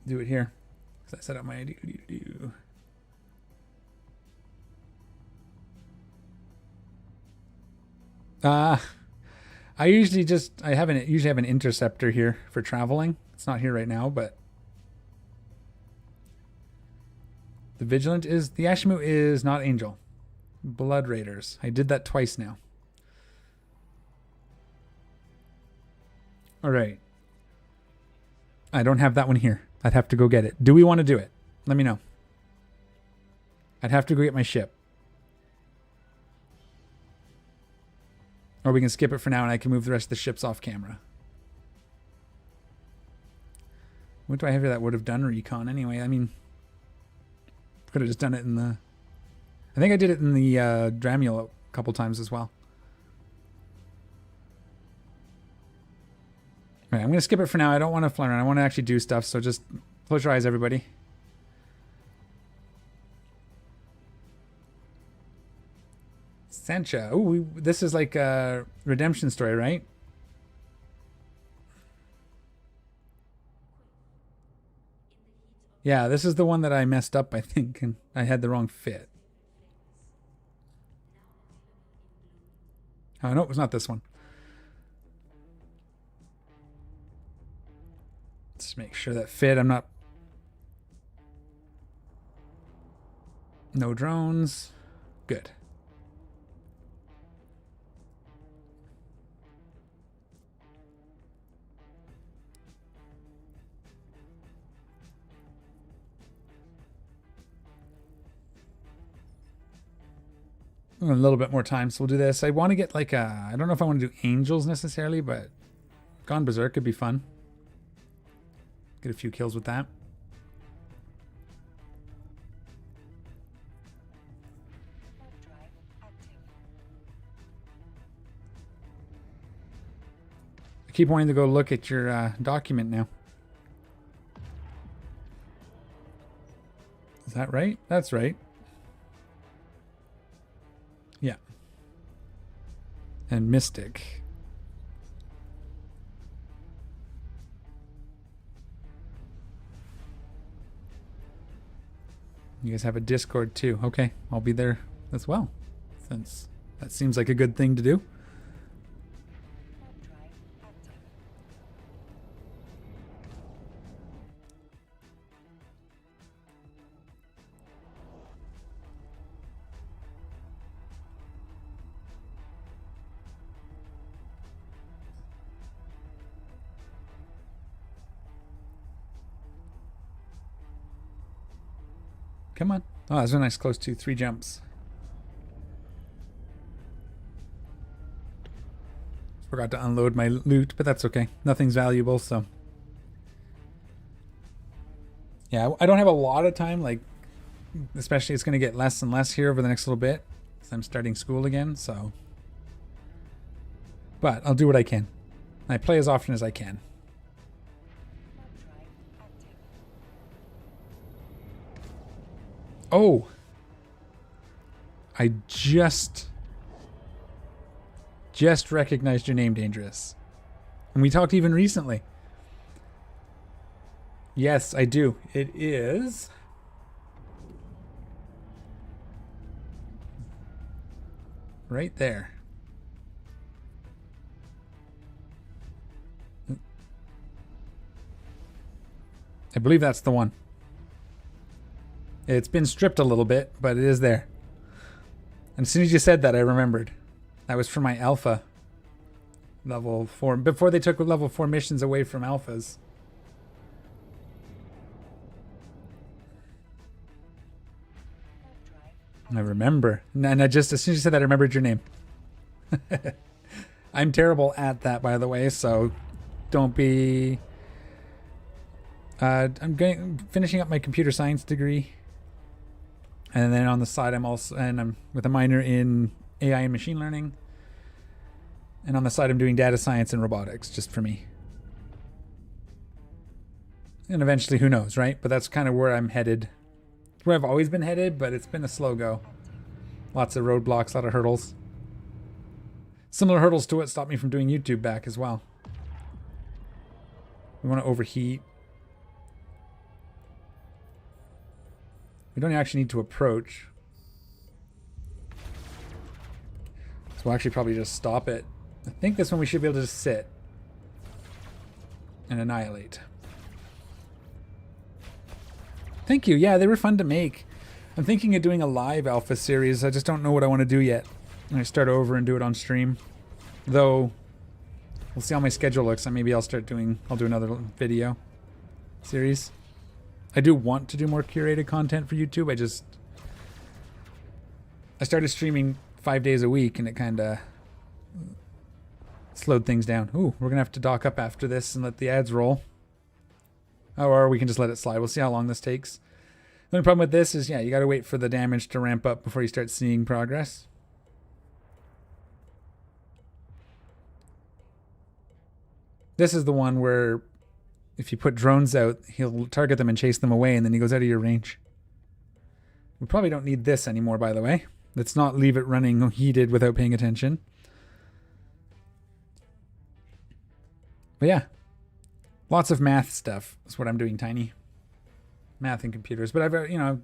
Do it here. Because I set up my do. I usually have an interceptor here for traveling. It's not here right now, but the Vigilant is, the Ashimu is not Angel. Blood Raiders. I did that twice now. All right. I don't have that one here. I'd have to go get it. Do we want to do it? Let me know. I'd have to go get my ship. Or we can skip it for now and I can move the rest of the ships off camera. What do I have here that would have done recon anyway? I mean, could have just done it in the... I think I did it in the Dramule a couple times as well. All right, I'm going to skip it for now. I don't want to fly around. I want to actually do stuff, so just close your eyes, everybody. Sancha. Oh, this is like a redemption story, right? Yeah, this is the one that I messed up, I think, and I had the wrong fit. Oh, no, it was not this one. Just make sure that fit. I'm not... No drones. Good. A little bit more time, so we'll do this. I want to get like a... I don't know if I want to do angels necessarily, but Gone Berserk could be fun. Get a few kills with that. I keep wanting to go look at your document now. Is that right? That's right. Yeah. And Mystic. You guys have a Discord too. Okay, I'll be there as well, since that seems like a good thing to do. Come on. Oh, that's a nice close to 3 jumps. Forgot to unload my loot, but that's okay. Nothing's valuable, so. Yeah, I don't have a lot of time, like, especially it's going to get less and less here over the next little bit. Because I'm starting school again, so. But I'll do what I can. I play as often as I can. Oh, I just recognized your name, Dangerous. And we talked even recently. Yes, I do. It is... right there. I believe that's the one. It's been stripped a little bit, but it is there. And as soon as you said that, I remembered. That was for my alpha. Level 4. Before they took level 4 missions away from alphas. I remember. And I just, as soon as you said that, I remembered your name. I'm terrible at that, by the way, so don't be... I'm finishing up my computer science degree. And then on the side, I'm with a minor in AI and machine learning. And on the side, I'm doing data science and robotics, just for me. And eventually, who knows, right? But that's kind of where I'm headed. It's where I've always been headed, but it's been a slow go. Lots of roadblocks, a lot of hurdles. Similar hurdles to what stopped me from doing YouTube back as well. We want to overheat. We don't actually need to approach. So we'll actually probably just stop it. I think this one we should be able to just sit. And annihilate. Thank you. Yeah, they were fun to make. I'm thinking of doing a live alpha series. I just don't know what I want to do yet. I start over and do it on stream. Though, we'll see how my schedule looks. And maybe I'll do another video series. I do want to do more curated content for YouTube. I started streaming 5 days a week and it kind of slowed things down. Ooh, we're going to have to dock up after this and let the ads roll. Or we can just let it slide. We'll see how long this takes. The only problem with this is, yeah, you got to wait for the damage to ramp up before you start seeing progress. This is the one where if you put drones out, he'll target them and chase them away, and then he goes out of your range. We probably don't need this anymore, by the way. Let's not leave it running heated without paying attention. But yeah, lots of math stuff is what I'm doing, Tiny. Math and computers. But I've been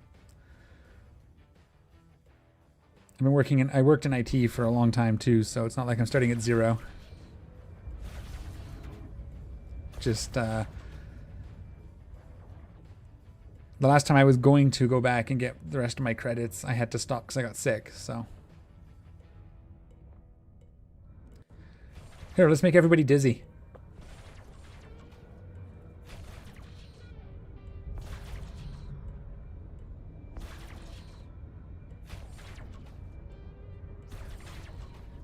I worked in IT for a long time too, so it's not like I'm starting at zero. Just the last time I was going to go back and get the rest of my credits, I had to stop because I got sick, so. Here, let's make everybody dizzy.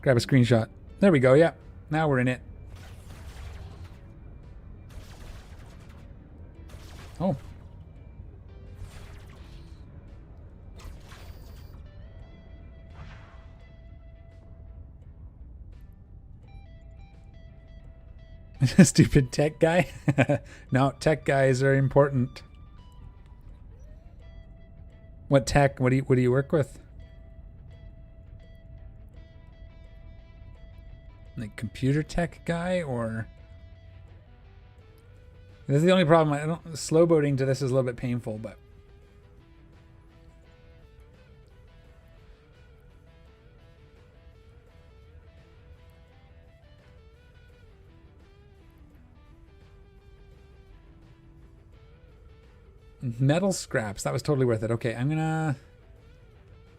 Grab a screenshot. There we go, yeah. Now we're in it. Oh. Stupid tech guy? No, tech guys are important. What tech? What do you work with? Like computer tech guy, or this is the only problem. I don't slow boating to this is a little bit painful, but metal scraps, that was totally worth it. Okay, I'm gonna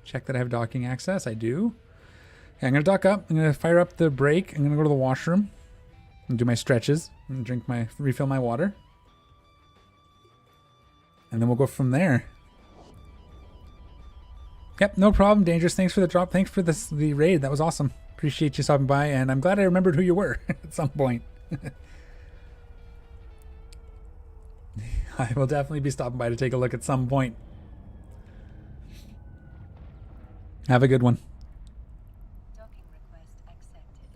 check that I have docking access. I do. Okay, I'm gonna dock up. I'm gonna fire up the brake. I'm gonna go to the washroom and do my stretches and refill my water. And then we'll go from there. Yep, no problem, Dangerous. Thanks for the drop. Thanks for the raid. That was awesome. Appreciate you stopping by, and I'm glad I remembered who you were at some point. I will definitely be stopping by to take a look at some point. Have a good one. Docking request accepted.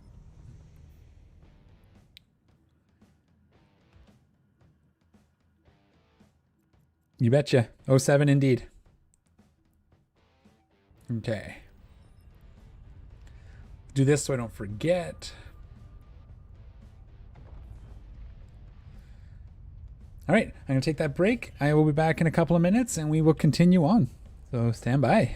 You betcha. 07 indeed. Okay. Do this so I don't forget. All right, I'm going to take that break. I will be back in a couple of minutes and we will continue on. So stand by.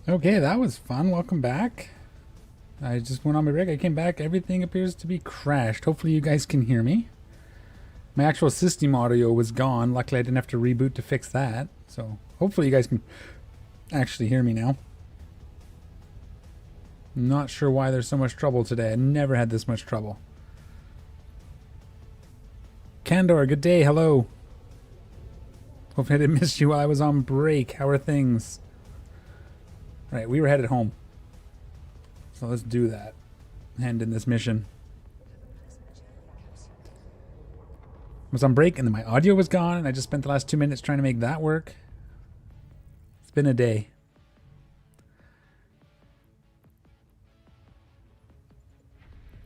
Okay, that was fun. Welcome back. I just went on my break. I came back. Everything appears to be crashed. Hopefully you guys can hear me. My actual system audio was gone. Luckily I didn't have to reboot to fix that. So hopefully you guys can actually hear me now. I'm not sure why there's so much trouble today. I never had this much trouble. Candor, good day. Hello. Hopefully I didn't miss you while I was on break. How are things? Right, we were headed home. So let's do that. Hand in this mission. I was on break and then my audio was gone and I just spent the last 2 minutes trying to make that work. It's been a day.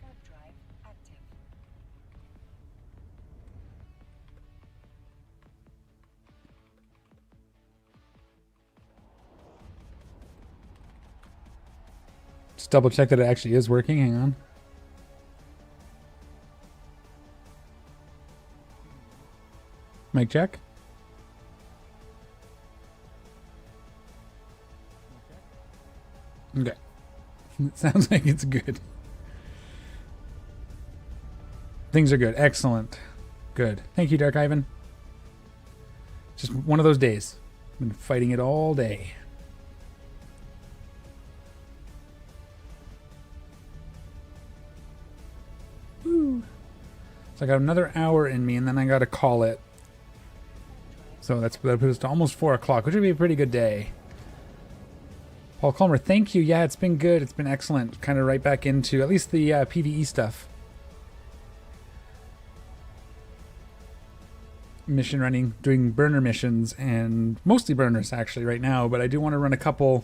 Warp drive active. Just double check that it actually is working. Hang on. Mic check. Okay. It sounds like it's good. Things are good. Excellent. Good. Thank you, Dark Ivan. Just one of those days. Been fighting it all day. Woo. So I got another hour in me and then I gotta call it. So that puts us to almost 4 o'clock, which would be a pretty good day. Paul Culmer, thank you. Yeah, it's been good. It's been excellent. Kind of right back into at least the PvE stuff. Mission running, doing burner missions, and mostly burners actually right now, but I do want to run a couple.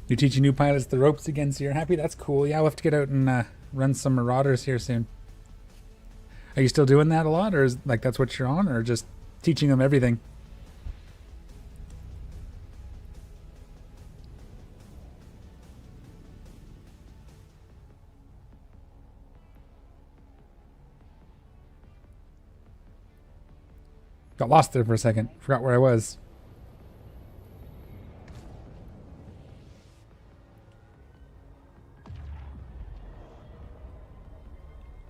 You're teaching new pilots the ropes again, so you're happy? That's cool. Yeah, we'll have to get out and run some Marauders here soon. Are you still doing that a lot, or is like that's what you're on, or just teaching them everything? Got lost there for a second. Forgot where I was.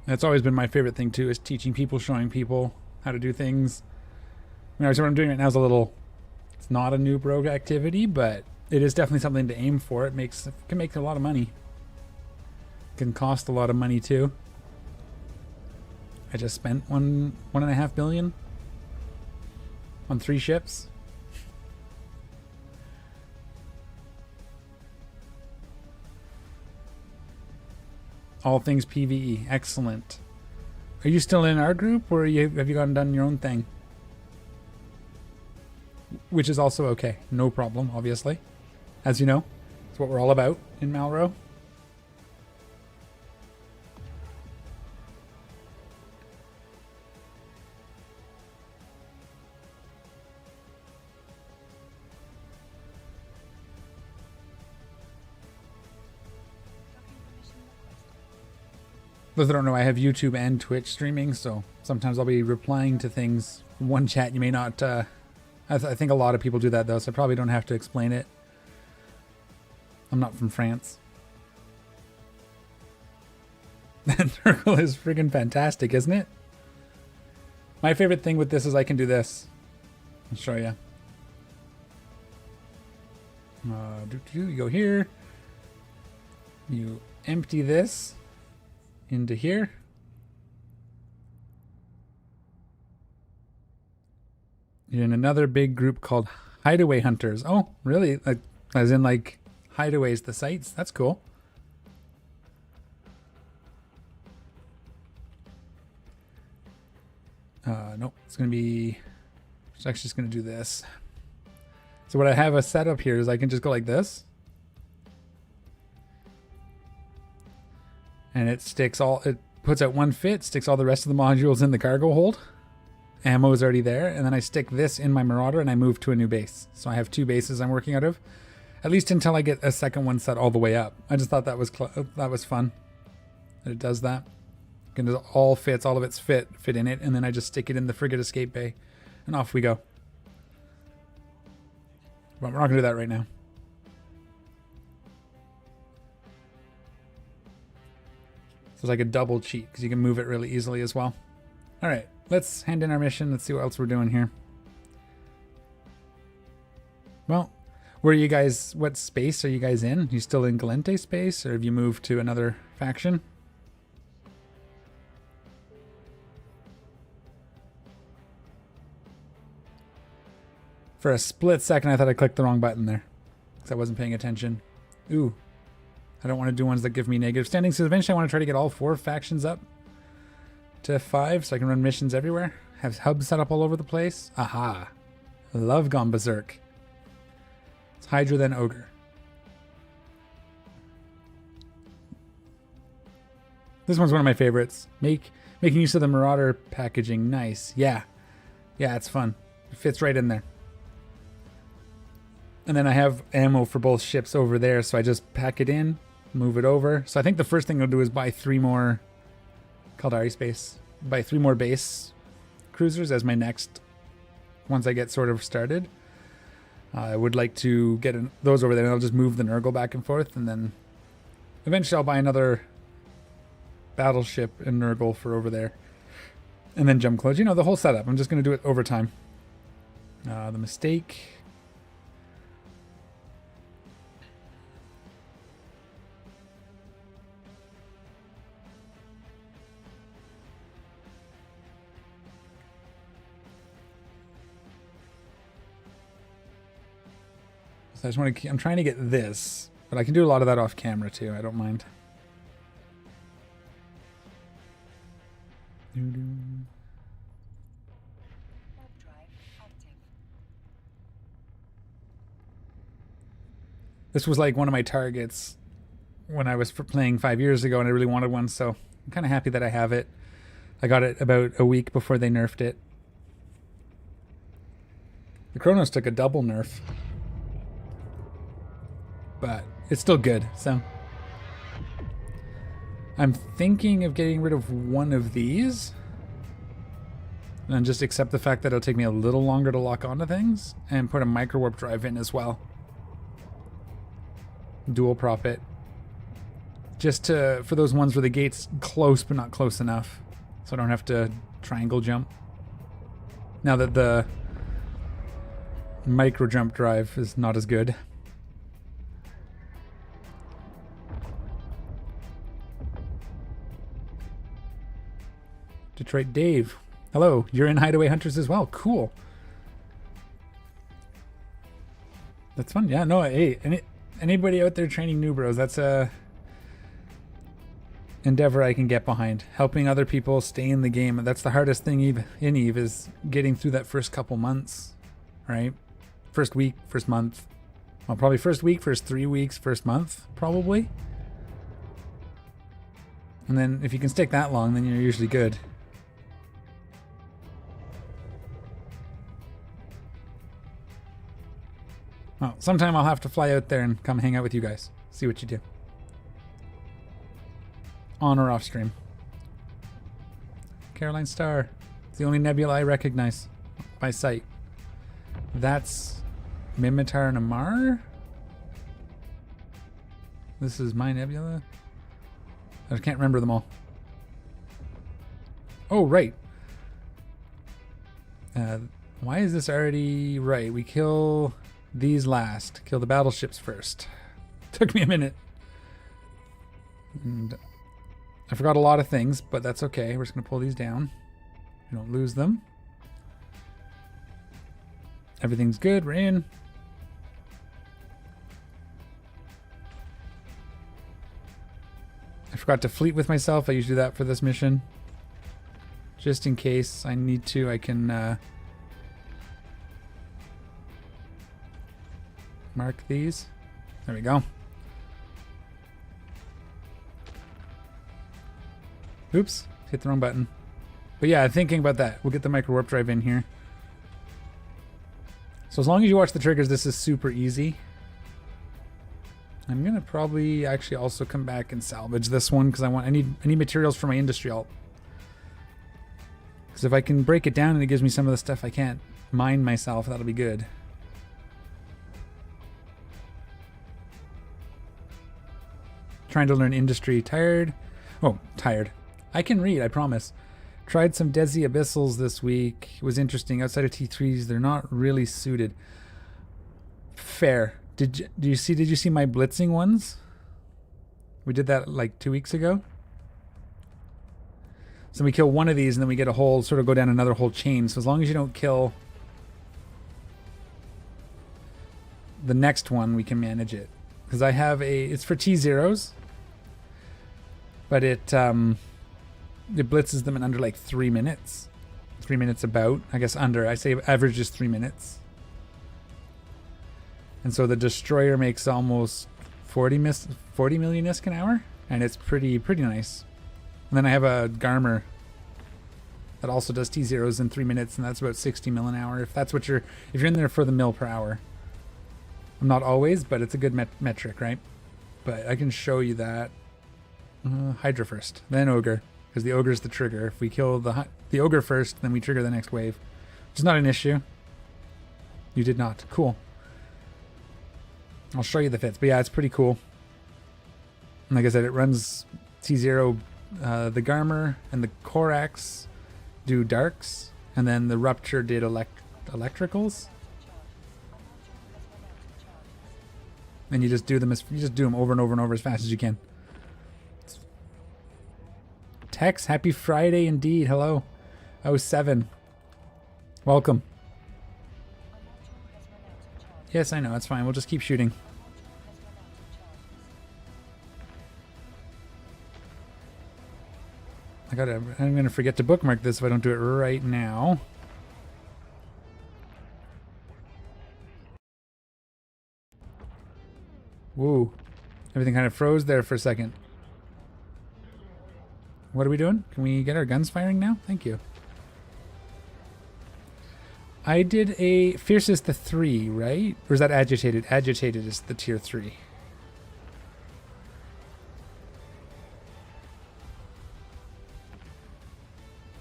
That's always been my favorite thing too, is teaching people, showing people how to do things. I mean, obviously what I'm doing right now is it's not a noob rogue activity, but it is definitely something to aim for. It can make a lot of money. It can cost a lot of money too. I just spent $1.5 billion on 3 ships. All things PvE. Excellent. Are you still in our group, or have you gone and done your own thing? Which is also okay. No problem, obviously. As you know, it's what we're all about in Malro. Those that don't know, I have YouTube and Twitch streaming, so sometimes I'll be replying to things. One chat you may not... I think a lot of people do that, though, so I probably don't have to explain it. I'm not from France. That circle is friggin' fantastic, isn't it? My favorite thing with this is I can do this. I'll show you. You go here. You empty this into here. You're in another big group called Hideaway Hunters. Oh, really? Like, as in like hideaways, the sites? That's cool. Nope, it's gonna be, it's actually just gonna do this. So what I have a setup here is I can just go like this. And it puts out one fit, sticks all the rest of the modules in the cargo hold. Ammo is already there, and then I stick this in my Marauder and I move to a new base. So I have 2 bases I'm working out of, at least until I get a second one set all the way up. I just thought that was fun that it does that. And it all fits, all of its fit in it, and then I just stick it in the frigate escape bay, and off we go. But we're not going to do that right now. So it's like a double cheat because you can move it really easily as well. All right, let's hand in our mission. Let's see what else we're doing here. Well, where are you guys? What space are you guys in? You still in Galente space, or have you moved to another faction? For a split second, I thought I clicked the wrong button there because I wasn't paying attention. Ooh, I don't want to do ones that give me negative standing. So eventually I want to try to get all 4 factions up to 5 so I can run missions everywhere. Have hubs set up all over the place. Aha. Love gone berserk. It's Hydra then Ogre. This one's one of my favorites. Making use of the Marauder packaging. Nice. Yeah. Yeah, it's fun. It fits right in there. And then I have ammo for both ships over there, so I just pack it in, move it over. So I think the first thing I'll do is buy 3 more Caldari space. Buy 3 more base cruisers as my next, once I get sort of started. I would like to get those over there, and I'll just move the Nurgle back and forth, and then eventually I'll buy another battleship and Nurgle for over there. And then jump close. You know, the whole setup. I'm just going to do it over time. The mistake... So I just want to. I'm trying to get this, but I can do a lot of that off camera too. I don't mind. Warp drive active. This was like one of my targets when I was playing 5 years ago, and I really wanted one. So I'm kind of happy that I have it. I got it about a week before they nerfed it. The Chronos took a double nerf. But it's still good, so. I'm thinking of getting rid of one of these. And then just accept the fact that it'll take me a little longer to lock onto things. And put a micro warp drive in as well. Dual prop it. Just for those ones where the gate's close but not close enough. So I don't have to triangle jump. Now that the micro jump drive is not as good. Detroit Dave. Hello, you're in Hideaway Hunters as well. Cool. That's fun. Yeah, no, hey, anybody out there training new bros, that's a endeavor I can get behind. Helping other people stay in the game. That's the hardest thing in EVE is getting through that first couple months, right? First week, first month. Well, probably first week, first 3 weeks, first month, probably. And then if you can stick that long, then you're usually good. Well, sometime I'll have to fly out there and come hang out with you guys. See what you do. On or off stream. Caroline Star. It's the only nebula I recognize by sight. That's Mimitar Namar? This is my nebula? I can't remember them all. Oh, right. Why is this already right? We kill these last. Kill the battleships first. Took me a minute. And I forgot a lot of things, but that's okay. We're just going to pull these down. We don't lose them. Everything's good. We're in. I forgot to fleet with myself. I usually do that for this mission. Just in case I need to, I can mark these. There we go. Oops, hit the wrong button. But yeah, thinking about that. We'll get the micro warp drive in here. So as long as you watch the triggers, this is super easy. I'm gonna probably actually also come back and salvage this one because I need materials for my industry alt. Because if I can break it down and it gives me some of the stuff I can't mine myself, that'll be good. Trying to learn industry. Tired? Oh, tired. I can read, I promise. Tried some Desi Abyssals this week. It was interesting. Outside of T3s, they're not really suited. Fair. Did you see my blitzing ones? We did that like 2 weeks ago. So we kill one of these and then we get a whole, sort of go down another whole chain. So as long as you don't kill the next one, we can manage it. Because I have it's for T0s. But it blitzes them in under like 3 minutes. 3 minutes about. I guess under. I say average is 3 minutes. And so the destroyer makes almost 40 million ISK an hour. And it's pretty nice. And then I have a Garmer that also does T0s in 3 minutes, and that's about 60 mil an hour. If that's what if you're in there for the mil per hour. I'm not always, but it's a good metric, right? But I can show you that. Hydra first, then Ogre, because the Ogre's the trigger. If we kill the Ogre first, then we trigger the next wave, which is not an issue. You did not. Cool. I'll show you the fits, but yeah, it's pretty cool. And like I said, it runs T0. The Garmer and the Corax do darks, and then the Rupture did electricals. And you just do them over and over and over as fast as you can. Tex, happy Friday indeed. Hello. 07. Welcome. Yes, I know, it's fine. We'll just keep shooting. I'm gonna forget to bookmark this if I don't do it right now. Whoa. Everything kind of froze there for a second. What are we doing? Can we get our guns firing now? Thank you. I did a Fiercest the 3, right? Or is that Agitated? Agitated is the tier 3.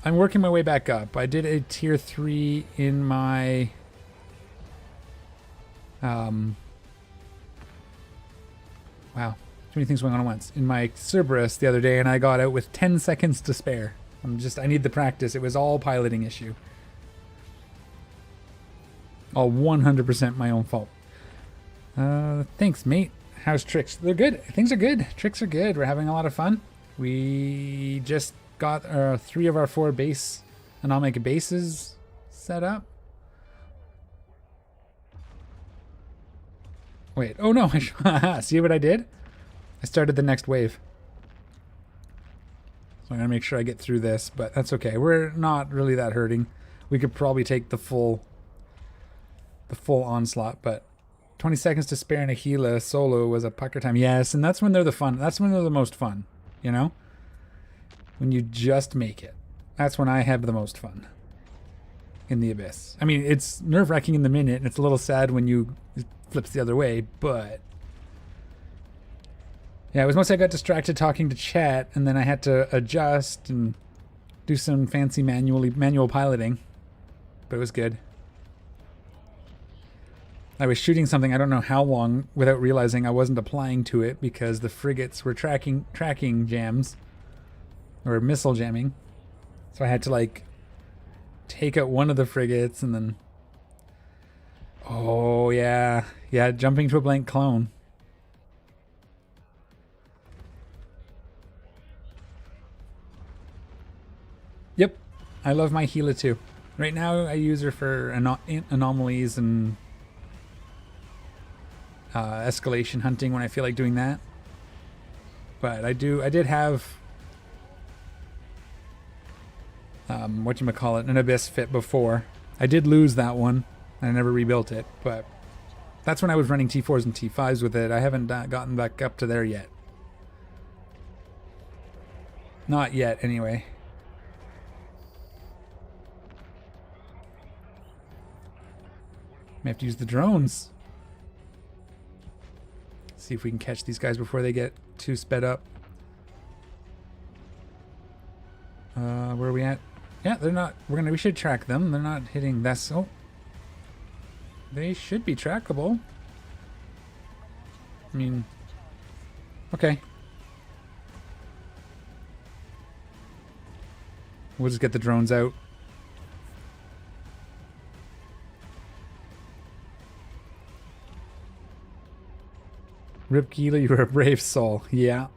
I'm working my way back up. I did a tier 3 in my wow, too many things going on at once. In my Cerberus the other day, and I got out with 10 seconds to spare. I need the practice. It was all piloting issue. All 100% my own fault. Thanks, mate. How's Tricks? They're good. Things are good. Tricks are good. We're having a lot of fun. We just got 3 of our 4 base anomic bases set up. Wait, oh no, see what I did? I started the next wave. So I'm gonna make sure I get through this, but that's okay. We're not really that hurting. We could probably take the full onslaught, but 20 seconds to spare in a Gila solo was a pucker time. Yes, and that's when they're the fun. That's when they're the most fun, you know? When you just make it. That's when I have the most fun. In the Abyss. I mean, it's nerve-wracking in the minute, and it's a little sad when it flips the other way, but yeah, it was mostly I got distracted talking to chat, and then I had to adjust and do some fancy manual piloting, but it was good. I was shooting something I don't know how long without realizing I wasn't applying to it because the frigates were tracking jams or missile jamming, so I had to like take out one of the frigates and then oh yeah, jumping to a blank clone. Yep, I love my Gila too. Right now I use her for anomalies and escalation hunting when I feel like doing that. But I did have an Abyss fit before. I did lose that one. I never rebuilt it, but that's when I was running T4s and T5s with it. I haven't gotten back up to there yet. Not yet, anyway. May have to use the drones. See if we can catch these guys before they get too sped up. Where are we at? Yeah, they're not. We should track them. They're not hitting this. Oh, they should be trackable. I mean, okay. We'll just get the drones out. Rip Keela, you're a brave soul. Yeah.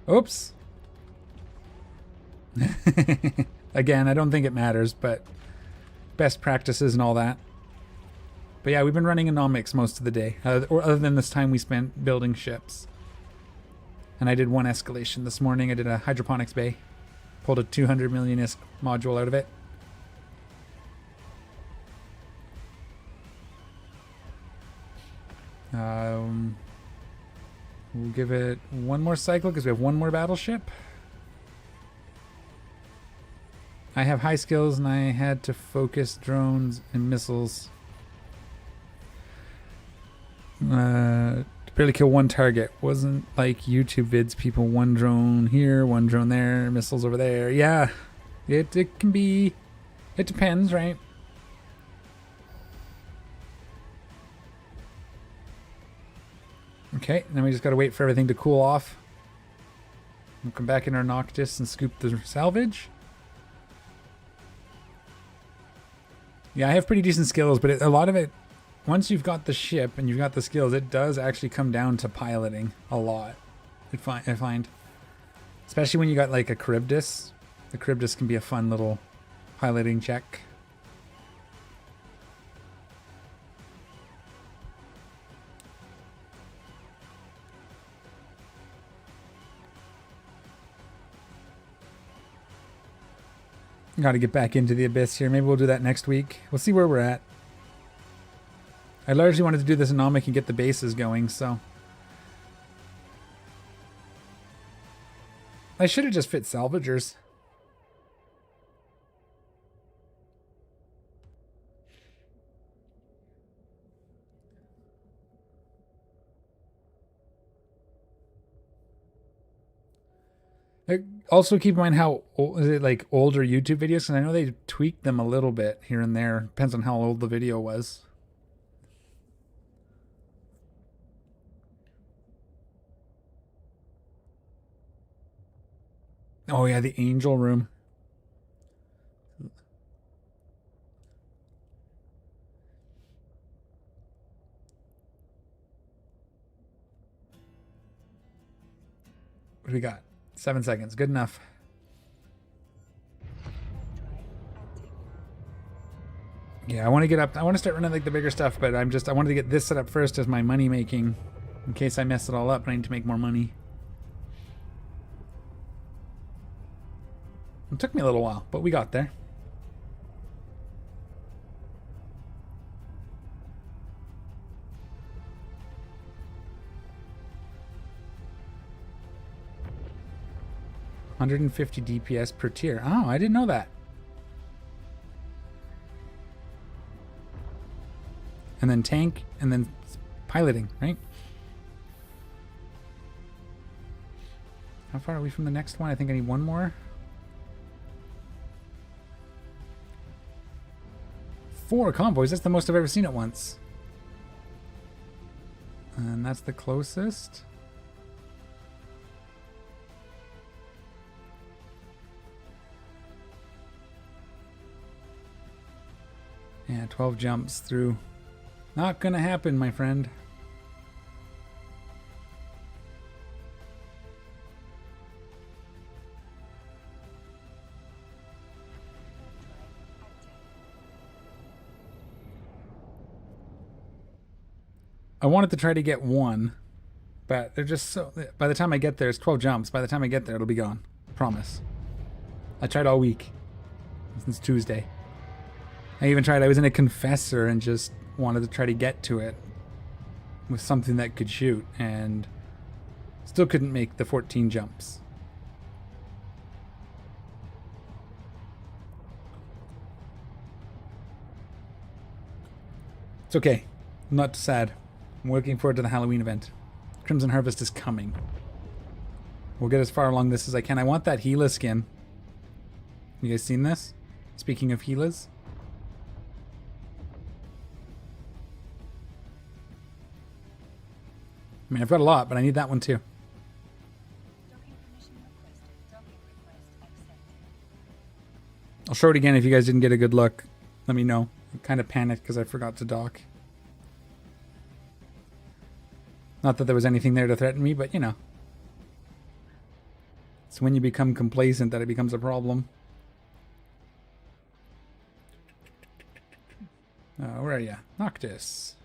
Oops. Again, I don't think it matters, but best practices and all that. But yeah, we've been running anomics most of the day, or other than this time we spent building ships. And I did one escalation this morning. I did a hydroponics bay. Pulled a 200 million ISK module out of it. We'll give it one more cycle because we have one more battleship. I have high skills and I had to focus drones and missiles. To barely kill one target. Wasn't like YouTube vids, people one drone here, one drone there, missiles over there. Yeah, it can be, it depends, right? Okay, then we just gotta wait for everything to cool off. We'll come back in our Noctis and scoop the salvage. Yeah, I have pretty decent skills, but a lot of it, once you've got the ship and you've got the skills, it does actually come down to piloting a lot. I find. Especially when you got like a Charybdis. The Charybdis can be a fun little piloting check. Got to get back into the Abyss here. Maybe we'll do that next week. We'll see where we're at. I largely wanted to do this anomic and get the bases going, so. I should have just fit salvagers. Also keep in mind how old, is it like older YouTube videos? Because I know they tweaked them a little bit here and there. Depends on how old the video was. Oh yeah, the angel room. What do we got? 7 seconds. Good enough. Yeah, I want to get up. I want to start running like the bigger stuff, but I wanted to get this set up first as my money making in case I mess it all up and I need to make more money. It took me a little while, but we got there. $150 DPS per tier. Oh, I didn't know that. And then tank, and then piloting, right? How far are we from the next one? I think I need one more. 4 convoys. That's the most I've ever seen at once. And that's the closest. Yeah, 12 jumps through. Not gonna happen, my friend. I wanted to try to get one, but they're just so... By the time I get there, it's 12 jumps. By the time I get there, it'll be gone. Promise. I tried all week. Since Tuesday. I even tried, I was in a confessor and just wanted to try to get to it with something that could shoot, and still couldn't make the 14 jumps. It's okay. I'm not sad. I'm looking forward to the Halloween event. Crimson Harvest is coming. We'll get as far along this as I can. I want that Gila skin. You guys seen this? Speaking of Gilas. I mean, I've got a lot, but I need that one too. Docking permission requested. Docking request accepted. I'll show it again if you guys didn't get a good look. Let me know. I kind of panicked because I forgot to dock. Not that there was anything there to threaten me, but you know. It's when you become complacent that it becomes a problem. Where are you? Noctis.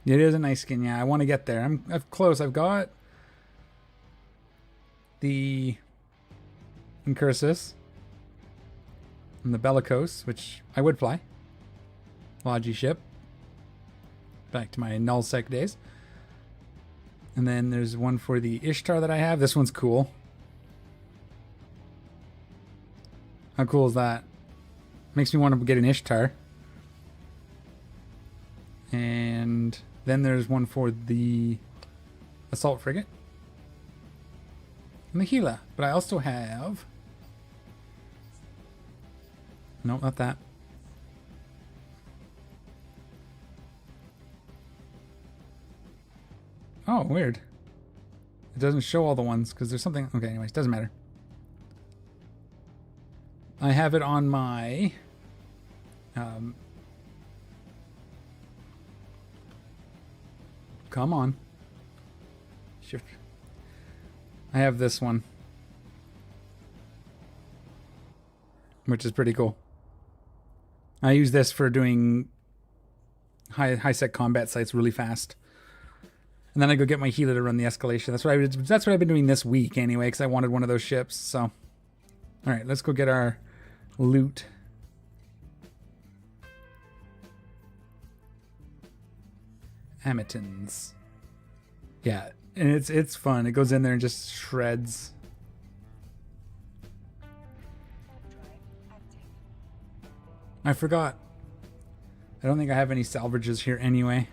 It is a nice skin, yeah. I want to get there. I'm close. I've got the Incursus and the Bellicose, which I would fly. Logi ship. Back to my nullsec days. And then there's one for the Ishtar that I have. This one's cool. How cool is that? Makes me want to get an Ishtar. And then there's one for the Assault Frigate. And the Gila. But I also have... No, not that. Oh, weird. It doesn't show all the ones because there's something... Okay, anyways, doesn't matter. I have it on my... come on. Shift. I have this one. Which is pretty cool. I use this for doing high sec combat sites really fast. And then I go get my Gila to run the escalation. That's what I've been doing this week anyway, because I wanted one of those ships. So, all right, let's go get our loot. Amatins. Yeah, and it's fun. It goes in there and just shreds. I forgot. I don't think I have any salvages here anyway.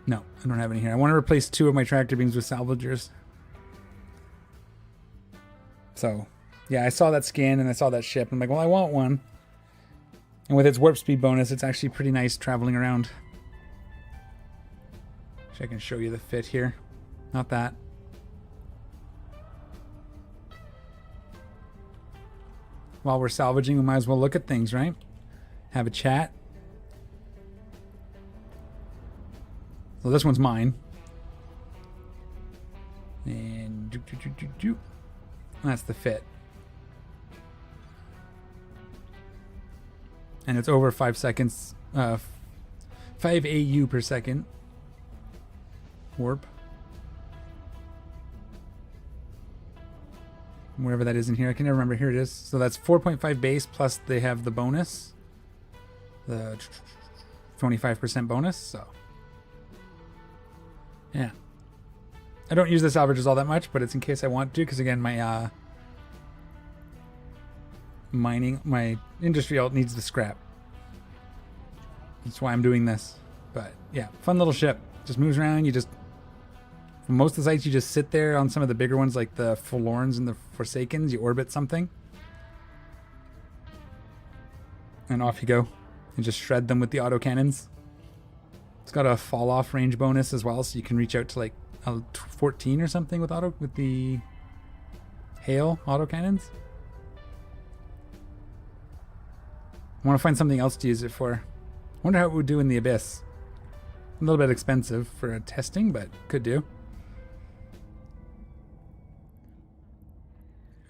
No, I don't have any here. I want to replace 2 of my tractor beams with salvagers. So, yeah, I saw that skin and I saw that ship. I'm like, well, I want one. And with its warp speed bonus, it's actually pretty nice traveling around. Actually, I can show you the fit here. Not that. While we're salvaging, we might as well look at things, right? Have a chat. So this one's mine. And that's the fit. And it's over 5 seconds. 5 AU per second. Warp. Wherever that is in here. I can never remember. Here it is. So that's 4.5 base plus they have the bonus. The 25% bonus. So. Yeah. I don't use the salvages all that much, but it's in case I want to, because again, my my industry alt needs the scrap. That's why I'm doing this. But yeah, fun little ship. Just moves around. You just, for most of the sites, you just sit there on some of the bigger ones like the Forlorns and the Forsakens. You orbit something. And off you go. And just shred them with the autocannons. It's got a fall off range bonus as well, so you can reach out to like a 14 or something with the hail autocannons. I want to find something else to use it for. I wonder how it would do in the Abyss. A little bit expensive for a testing, but could do.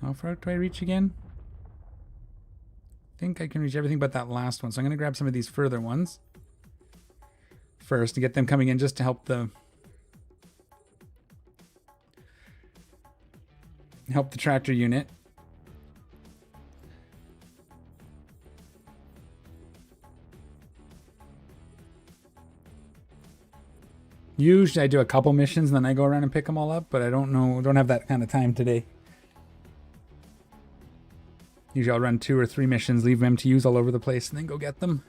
How far do I reach again? I think I can reach everything but that last one, so I'm going to grab some of these further ones first to get them coming in just to help the tractor unit. Usually I do a couple missions and then I go around and pick them all up, but I don't have that kind of time today. Usually I'll run 2 or 3 missions, leave them to use all over the place, and then go get them.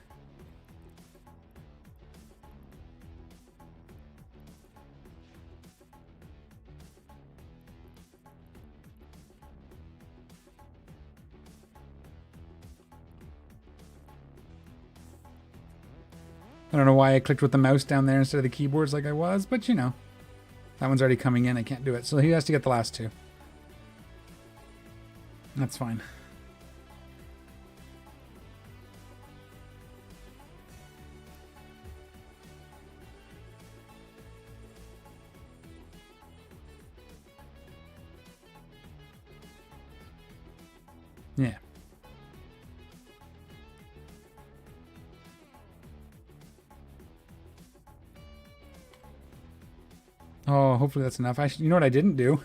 I don't know why I clicked with the mouse down there instead of the keyboards like I was, but you know. That one's already coming in. I can't do it. So he has to get the last two. That's fine. Yeah. Oh, hopefully that's enough. You know what I didn't do?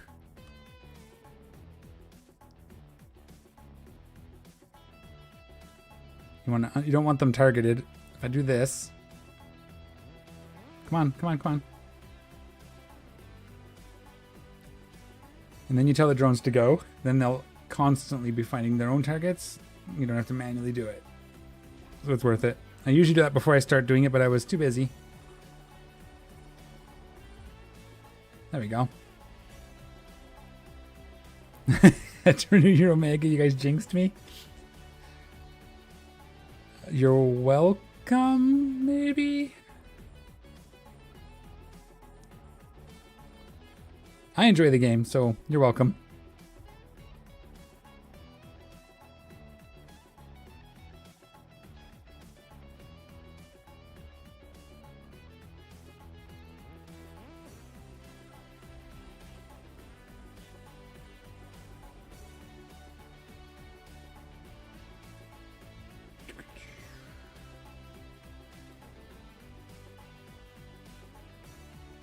You don't want them targeted. If I do this. Come on, come on, come on. And then you tell the drones to go. Then they'll constantly be finding their own targets. You don't have to manually do it. So it's worth it. I usually do that before I start doing it, but I was too busy. There we go. Turn your Omega, you guys jinxed me. You're welcome, maybe? I enjoy the game, so you're welcome.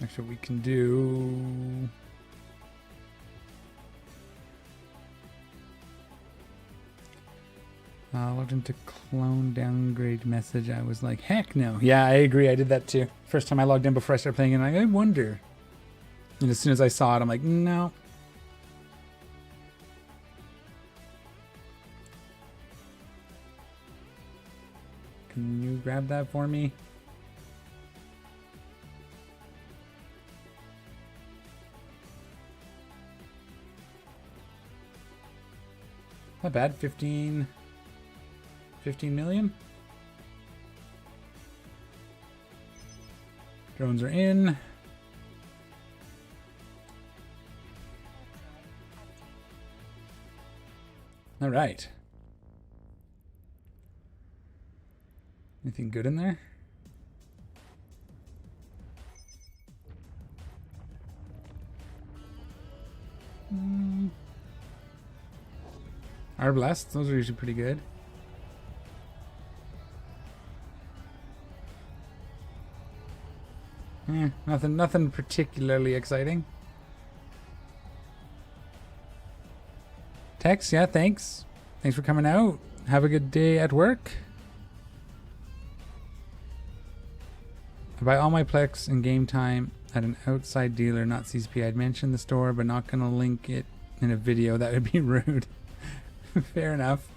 Actually, we can do... logged into clone downgrade message. I was like, heck no. Yeah, I agree. I did that too. First time I logged in before I started playing it, I wonder. And as soon as I saw it, I'm like, no. Can you grab that for me? Not bad. 15 million. Drones are in. All right. Anything good in there? Are blessed. Those are usually pretty good. Nothing particularly exciting. Tex, yeah, thanks. Thanks for coming out. Have a good day at work. I buy all my Plex in game time at an outside dealer, not CCP. I'd mention the store, but not gonna link it in a video. That would be rude. Fair enough.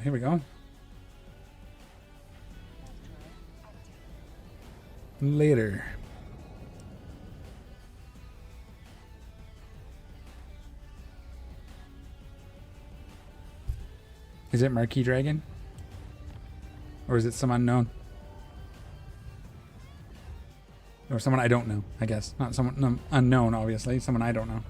Here we go. Later. Is it Marquis Dragon? Or is it some unknown? Or someone I don't know, I guess. Not someone unknown, obviously. Someone I don't know.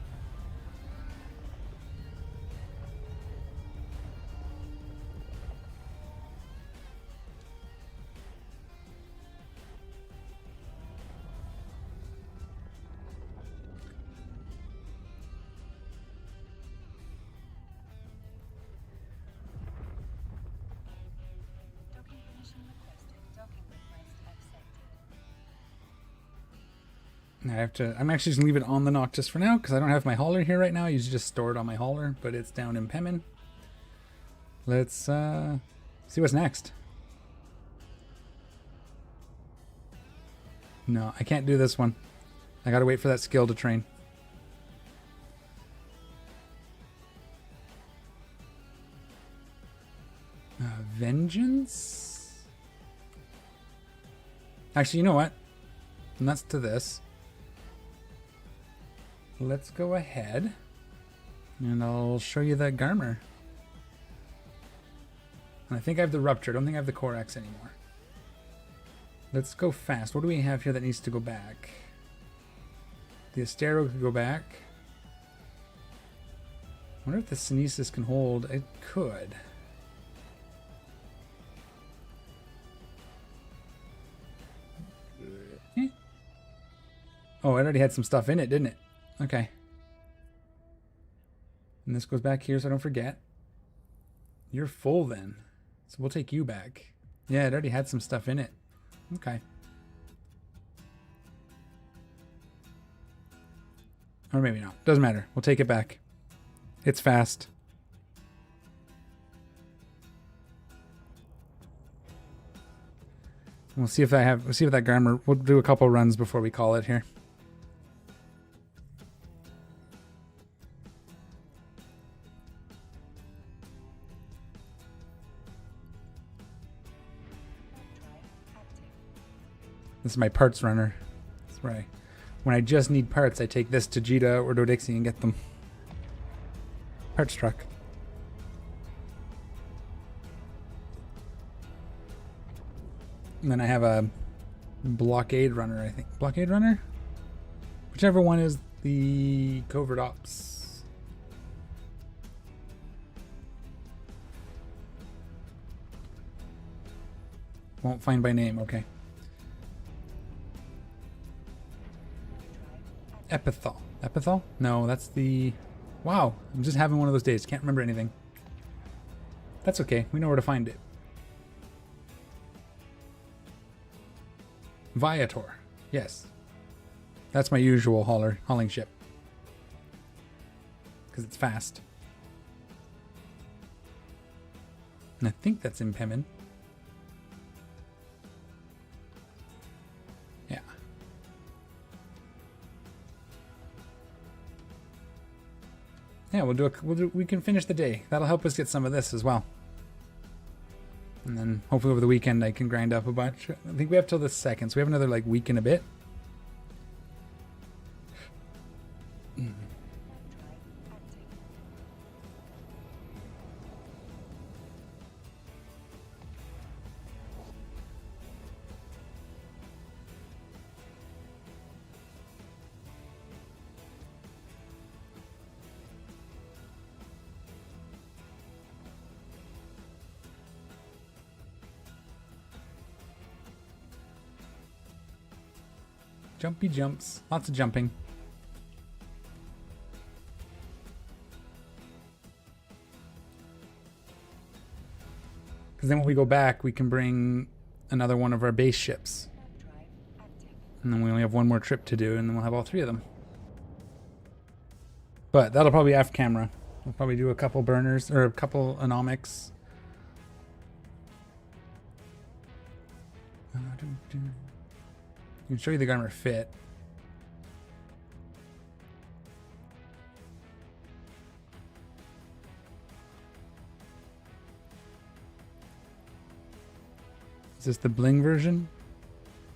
I'm actually just gonna leave it on the Noctis for now because I don't have my hauler here right now. I usually just store it on my hauler, but it's down in Pemin. Let's see what's next. No, I can't do this one. I gotta wait for that skill to train. Vengeance? Actually, you know what? And that's to this. Let's go ahead. And I'll show you that Garmer. And I think I have the Rupture. I don't think I have the Corax anymore. Let's go fast. What do we have here that needs to go back? The Astero could go back. I wonder if the Synesis can hold. It could. Oh, it already had some stuff in it, didn't it? Okay. And this goes back here so I don't forget. You're full then. So we'll take you back. Yeah, it already had some stuff in it. Okay. Or maybe not. Doesn't matter. We'll take it back. It's fast. We'll see if we'll see if that Garmer, we'll do a couple runs before we call it here. This is my parts runner. That's right. When I just need parts, I take this to Jita or Dodixie and get them. Parts truck. And then I have a blockade runner, I think. Blockade runner? Whichever one is the covert ops. Won't find by name, okay. Epithal. Epithal? No, that's the... Wow, I'm just having one of those days. Can't remember anything. That's okay. We know where to find it. Viator. Yes. That's my usual hauling ship. Because it's fast. And I think that's in Pemin. Yeah. Yeah, we can finish the day. That'll help us get some of this as well. And then hopefully over the weekend I can grind up a bunch. I think we have till the 2nd, so we have another like week and a bit. Jumpy jumps. Lots of jumping. Because then when we go back, we can bring another one of our base ships. And then we only have one more trip to do, and then we'll have all 3 of them. But that'll probably be off camera. We'll probably do a couple burners, or a couple anomics. I can show you the Garmer fit. Is this the bling version?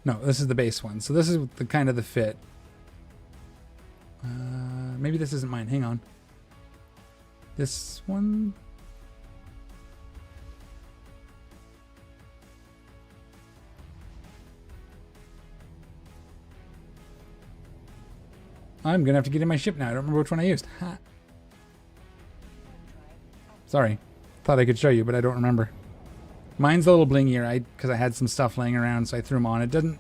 No, this is the base one. So this is the kind of the fit. Maybe this isn't mine. Hang on. This one? I'm gonna have to get in my ship now. I don't remember which one I used. Ha. Sorry. Thought I could show you, but I don't remember. Mine's a little blingier because I had some stuff laying around, so I threw them on. It doesn't...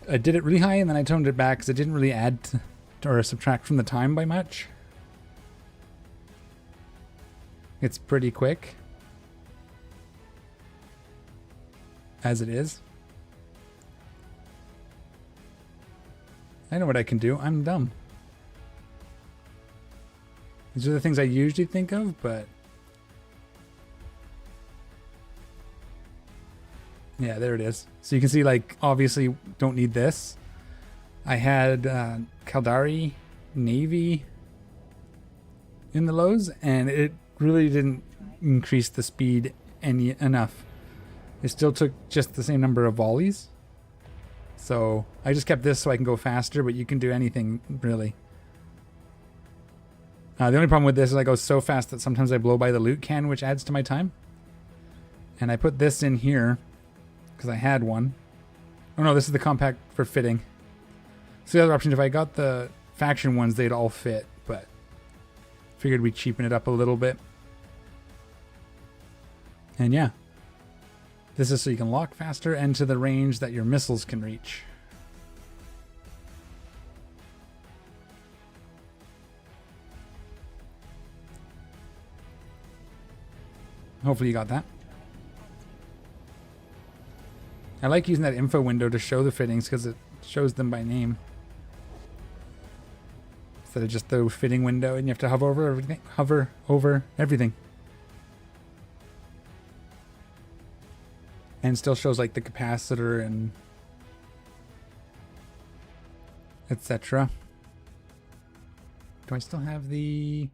I did it really high, and then I toned it back because it didn't really add or subtract from the time by much. It's pretty quick. As it is. I know what I can do. I'm dumb. These are the things I usually think of, but... Yeah, there it is. So you can see, like, obviously don't need this. I had Caldari Navy in the lows, and it really didn't increase the speed enough. It still took just the same number of volleys. So I just kept this so I can go faster, but you can do anything really. The only problem with this is I go so fast that sometimes I blow by the loot can, which adds to my time. And I put this in here because I had one. Oh no, this is the compact for fitting. So the other option, if I got the faction ones, they'd all fit, but figured we'd cheapen it up a little bit. And yeah, this is so you can lock faster and to the range that your missiles can reach. Hopefully you got that. I like using that info window to show the fittings because it shows them by name. Instead of just the fitting window and you have to hover over everything. Hover over everything. And still shows like the capacitor and etc. Do I still have the...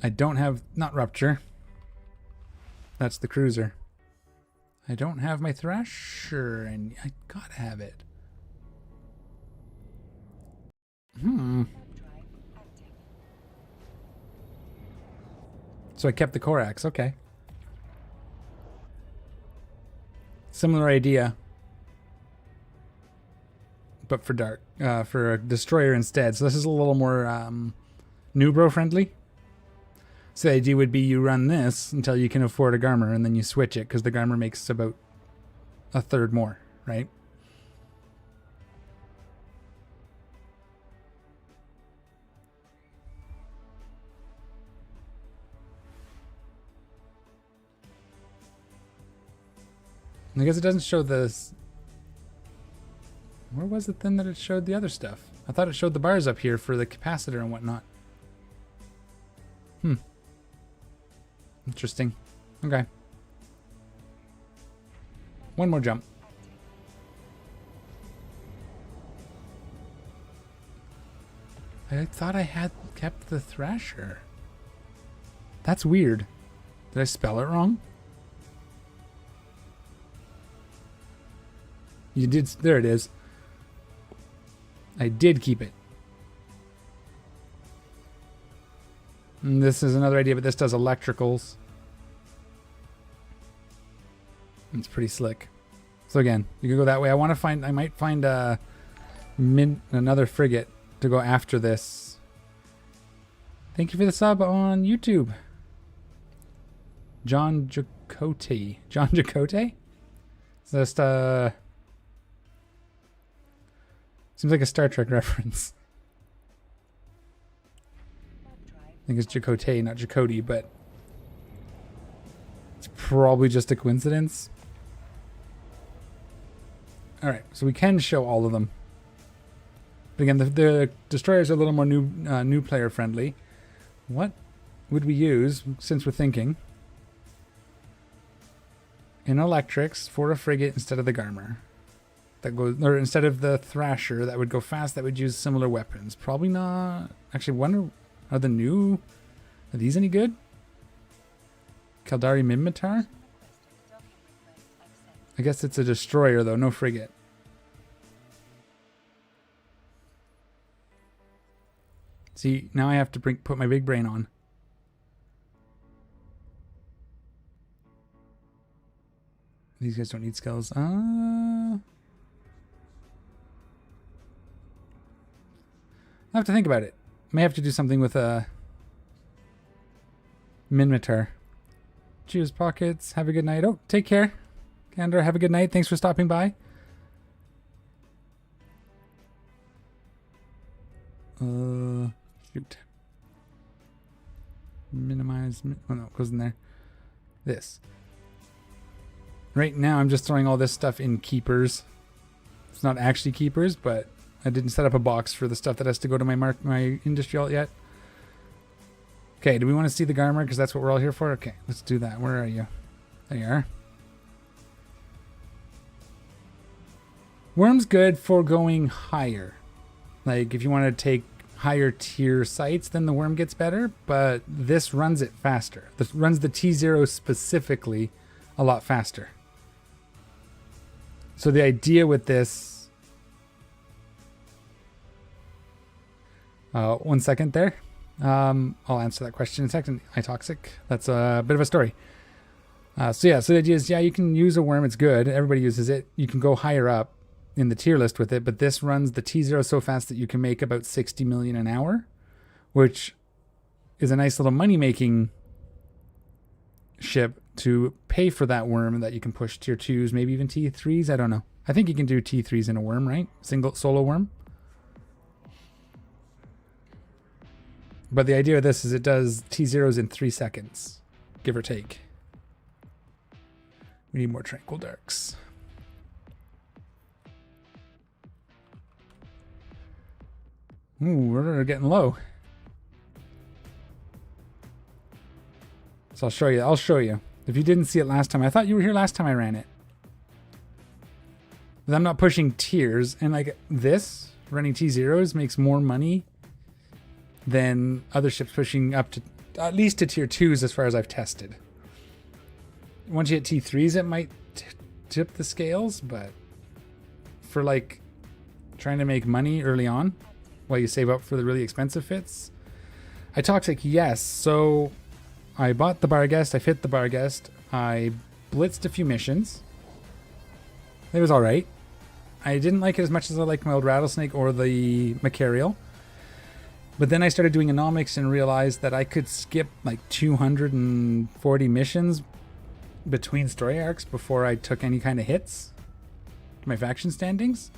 I don't have... not rupture. That's the cruiser. I don't have my Thrasher, and I gotta have it. So I kept the Corax, okay. Similar idea. But for dark, for a destroyer instead. So this is a little more Nubro friendly. So the idea would be you run this until you can afford a Garmer, and then you switch it, because the Garmer makes about a third more, right? I guess it doesn't show this. Where was it then that it showed the other stuff? I thought it showed the bars up here for the capacitor and whatnot. Interesting. Okay. One more jump. I thought I had kept the Thrasher. That's weird. Did I spell it wrong? You did. There it is. I did keep it. And this is another idea, but this does electricals. It's pretty slick. So again, you can go that way. I want to find... I might find another frigate to go after this. Thank you for the sub on YouTube. John Jacote. John Jacote? It's just, seems like a Star Trek reference. I think it's Jacote, not Jacote, but it's probably just a coincidence. Alright, so we can show all of them. But again, the destroyers are a little more new player friendly. What would we use, since we're thinking, in electrics for a frigate instead of the Garmer? That goes, or instead of the Thrasher that would go fast, that would use similar weapons. Probably not. Actually, wonder, are these any good? Kaldari Minmatar? I guess it's a destroyer though, no frigate. See, now I have to put my big brain on. These guys don't need skills. I have to think about it. May have to do something with a Minmatar. Choose pockets. Have a good night. Oh, take care. Kandra, have a good night. Thanks for stopping by. Shoot. Minimize. Oh no, it goes in there. This. Right now, I'm just throwing all this stuff in keepers. It's not actually keepers, but I didn't set up a box for the stuff that has to go to my industrial yet. Okay, do we want to see the Garmer? Because that's what we're all here for? Okay, let's do that. Where are you? There you are. Worm's good for going higher. Like, if you want to take higher tier sites, then the Worm gets better, but this runs it faster. This runs the T0 specifically a lot faster. So the idea with this, 1 second there. I'll answer that question in a second. iToxic. That's a bit of a story. So the idea is, you can use a worm. It's good. Everybody uses it. You can go higher up in the tier list with it, but this runs the T0 so fast that you can make about 60 million an hour, which is a nice little money-making ship to pay for that worm that you can push tier 2s, maybe even T3s. I don't know. I think you can do T3s in a worm, right? Single solo worm. But the idea of this is it does T0s in 3 seconds, give or take. We need more Tranquil Darks. Ooh, we're getting low. So I'll show you. If you didn't see it last time, I thought you were here last time I ran it. But I'm not pushing tiers, and like this, running T0s makes more money than other ships pushing up to at least to tier 2s as far as I've tested. Once you hit T3s, it might tip the scales, but for like trying to make money early on while you save up for the really expensive fits. iToxic, yes. So I bought the Barghest, I fit the Barghest, I blitzed a few missions. It was alright. I didn't like it as much as I liked my old Rattlesnake or the Macarial. But then I started doing anomics and realized that I could skip like 240 missions between story arcs before I took any kind of hits to my faction standings.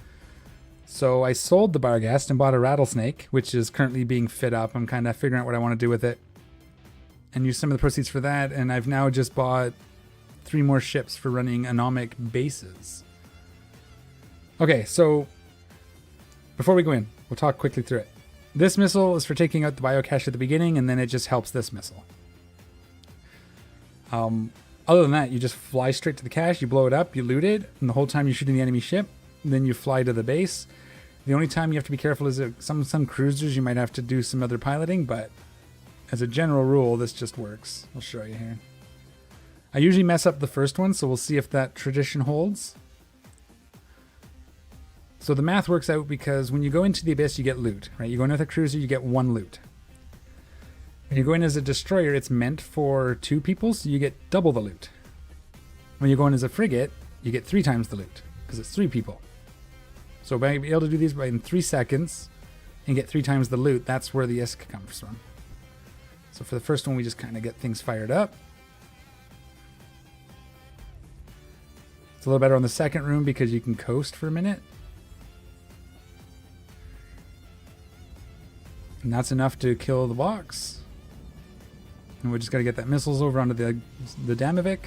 So I sold the Barghest and bought a Rattlesnake, which is currently being fit up. I'm kind of figuring out what I want to do with it and use some of the proceeds for that. And I've now just bought 3 more ships for running anomic bases. Okay, so before we go in, we'll talk quickly through it. This missile is for taking out the biocache at the beginning, and then it just helps this missile. Other than that, you just fly straight to the cache, you blow it up, you loot it, and the whole time you're shooting the enemy ship, then you fly to the base. The only time you have to be careful is that some cruisers you might have to do some other piloting, but as a general rule, this just works. I'll show you here. I usually mess up the first one, so we'll see if that tradition holds. So the math works out because when you go into the abyss, you get loot, right? You go in with a cruiser, you get 1 loot. When you go in as a destroyer, it's meant for 2 people, so you get double the loot. When you go in as a frigate, you get 3 times the loot because it's 3 people. So by being able to do these in 3 seconds and get 3 times the loot, that's where the ISK comes from. So for the first one, we just kind of get things fired up. It's a little better on the second room because you can coast for a minute. And that's enough to kill the box. And we just got to get that missiles over onto the Damovic.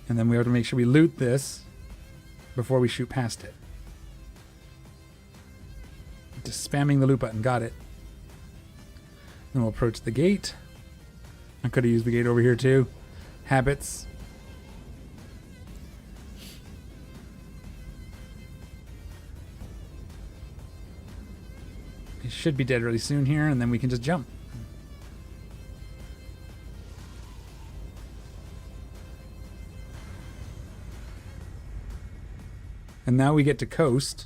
And then we have to make sure we loot this before we shoot past it. Just spamming the loot button. Got it. Then we'll approach the gate. I could have used the gate over here too. Habits. He should be dead really soon here, and then we can just jump. And now we get to coast.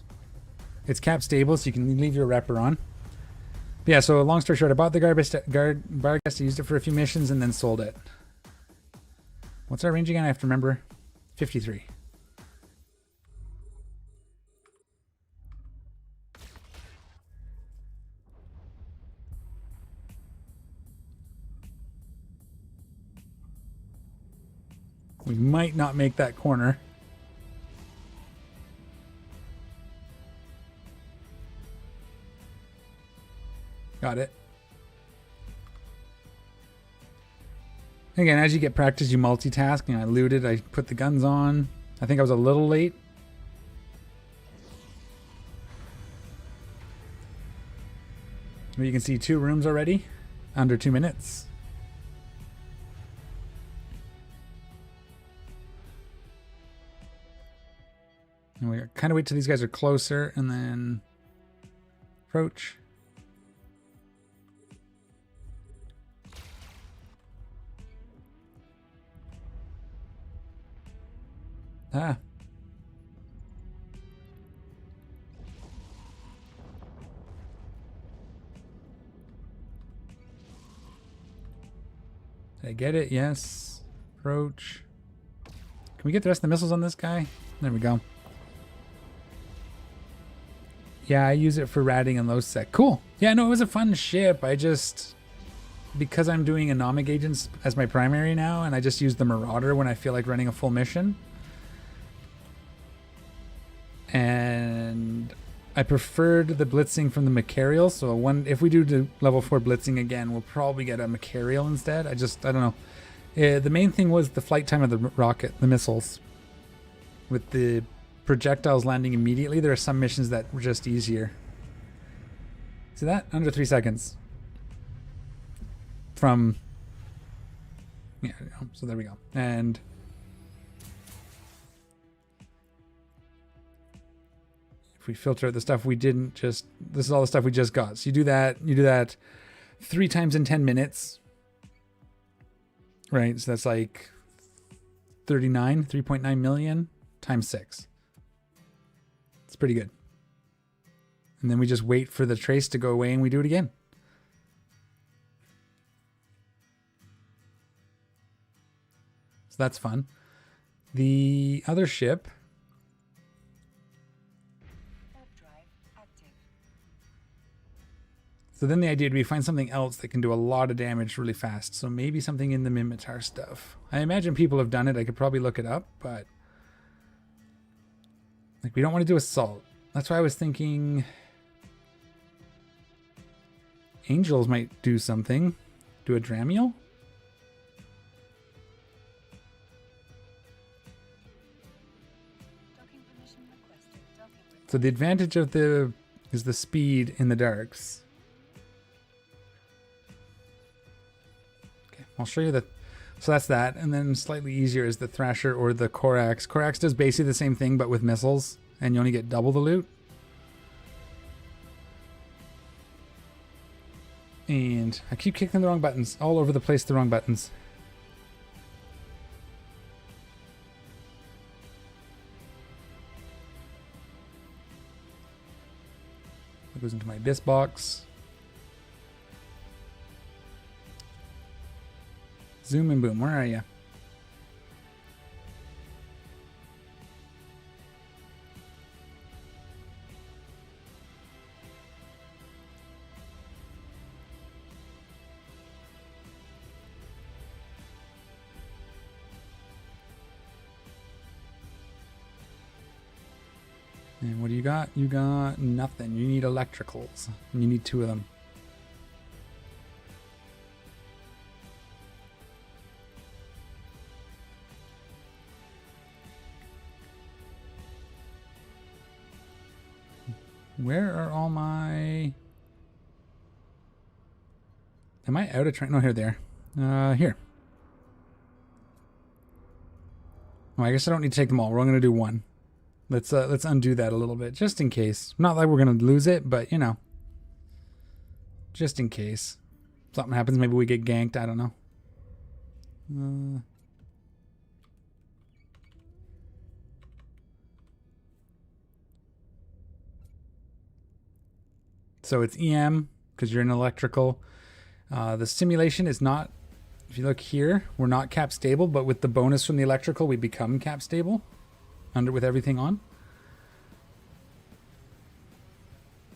It's cap stable, so you can leave your repper on. But yeah, so long story short, I bought the Barghest, used it for a few missions, and then sold it. What's our range again? I have to remember. 53. We might not make that corner. Got it. Again, as you get practice, you multitask. I looted, I put the guns on. I think I was a little late. But you can see 2 rooms already, under 2 minutes. And we kind of wait till these guys are closer and then approach. Ah. Did I get it? Yes. Approach. Can we get the rest of the missiles on this guy? There we go. Yeah, I use it for ratting and low sec. Cool. Yeah, no, it was a fun ship. I just, because I'm doing anomic agents as my primary now, and I just use the Marauder when I feel like running a full mission. And I preferred the blitzing from the Macarial, so if we do the level 4 blitzing again, we'll probably get a Macarial instead. I don't know. The main thing was the flight time of the rocket, the missiles. With the projectiles landing immediately, there are some missions that were just easier. See that? Under 3 seconds. From... Yeah, so there we go. And... if we filter out the stuff we didn't just... This is all the stuff we just got. So you do that 3 times in 10 minutes. Right, so that's like 3.9 million times 6. It's pretty good. And then we just wait for the trace to go away and we do it again. So that's fun. The other ship... So then the idea would be find something else that can do a lot of damage really fast. So maybe something in the Mimitar stuff. I imagine people have done it. I could probably look it up, but... like, we don't want to do assault. That's why I was thinking... Angels might do something. Do a Dramiel? So the advantage of is the speed in the darks. I'll show you so that's that, and then slightly easier is the Thrasher or the Corax. Corax does basically the same thing, but with missiles, and you only get double the loot. And I keep kicking the wrong buttons, all over the place, the wrong buttons. It goes into my Abyss box. Zoom and boom, where are you? And what do you got? You got nothing. You need electricals. And you need 2 of them. Where are all my... Am I out of train? No, here they are. Here. Oh, I guess I don't need to take them all. We're only going to do 1. Let's undo that a little bit, just in case. Not like we're going to lose it, but, you know. Just in case. Something happens, maybe we get ganked, I don't know. So it's EM, because you're in electrical. The simulation is not, if you look here, we're not cap stable, but with the bonus from the electrical, we become cap stable with everything on.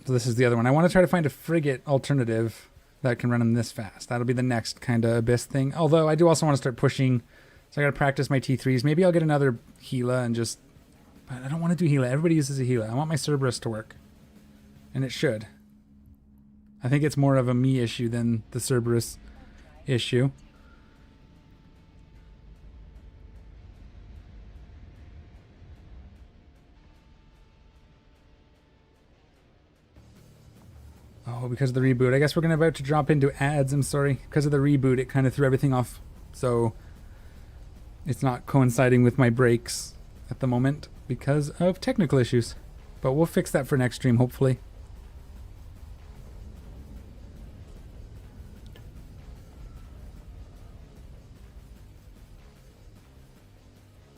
So this is the other one. I want to try to find a frigate alternative that can run them this fast. That'll be the next kind of Abyss thing. Although I do also want to start pushing, so I got to practice my T3s. Maybe I'll get another Gila and just, but I don't want to do Gila. Everybody uses a Gila. I want my Cerberus to work. And it should. I think it's more of a me issue than the Cerberus issue. Oh, because of the reboot. I guess we're about to drop into ads. I'm sorry. Because of the reboot, it kind of threw everything off. So it's not coinciding with my breaks at the moment because of technical issues. But we'll fix that for next stream, hopefully.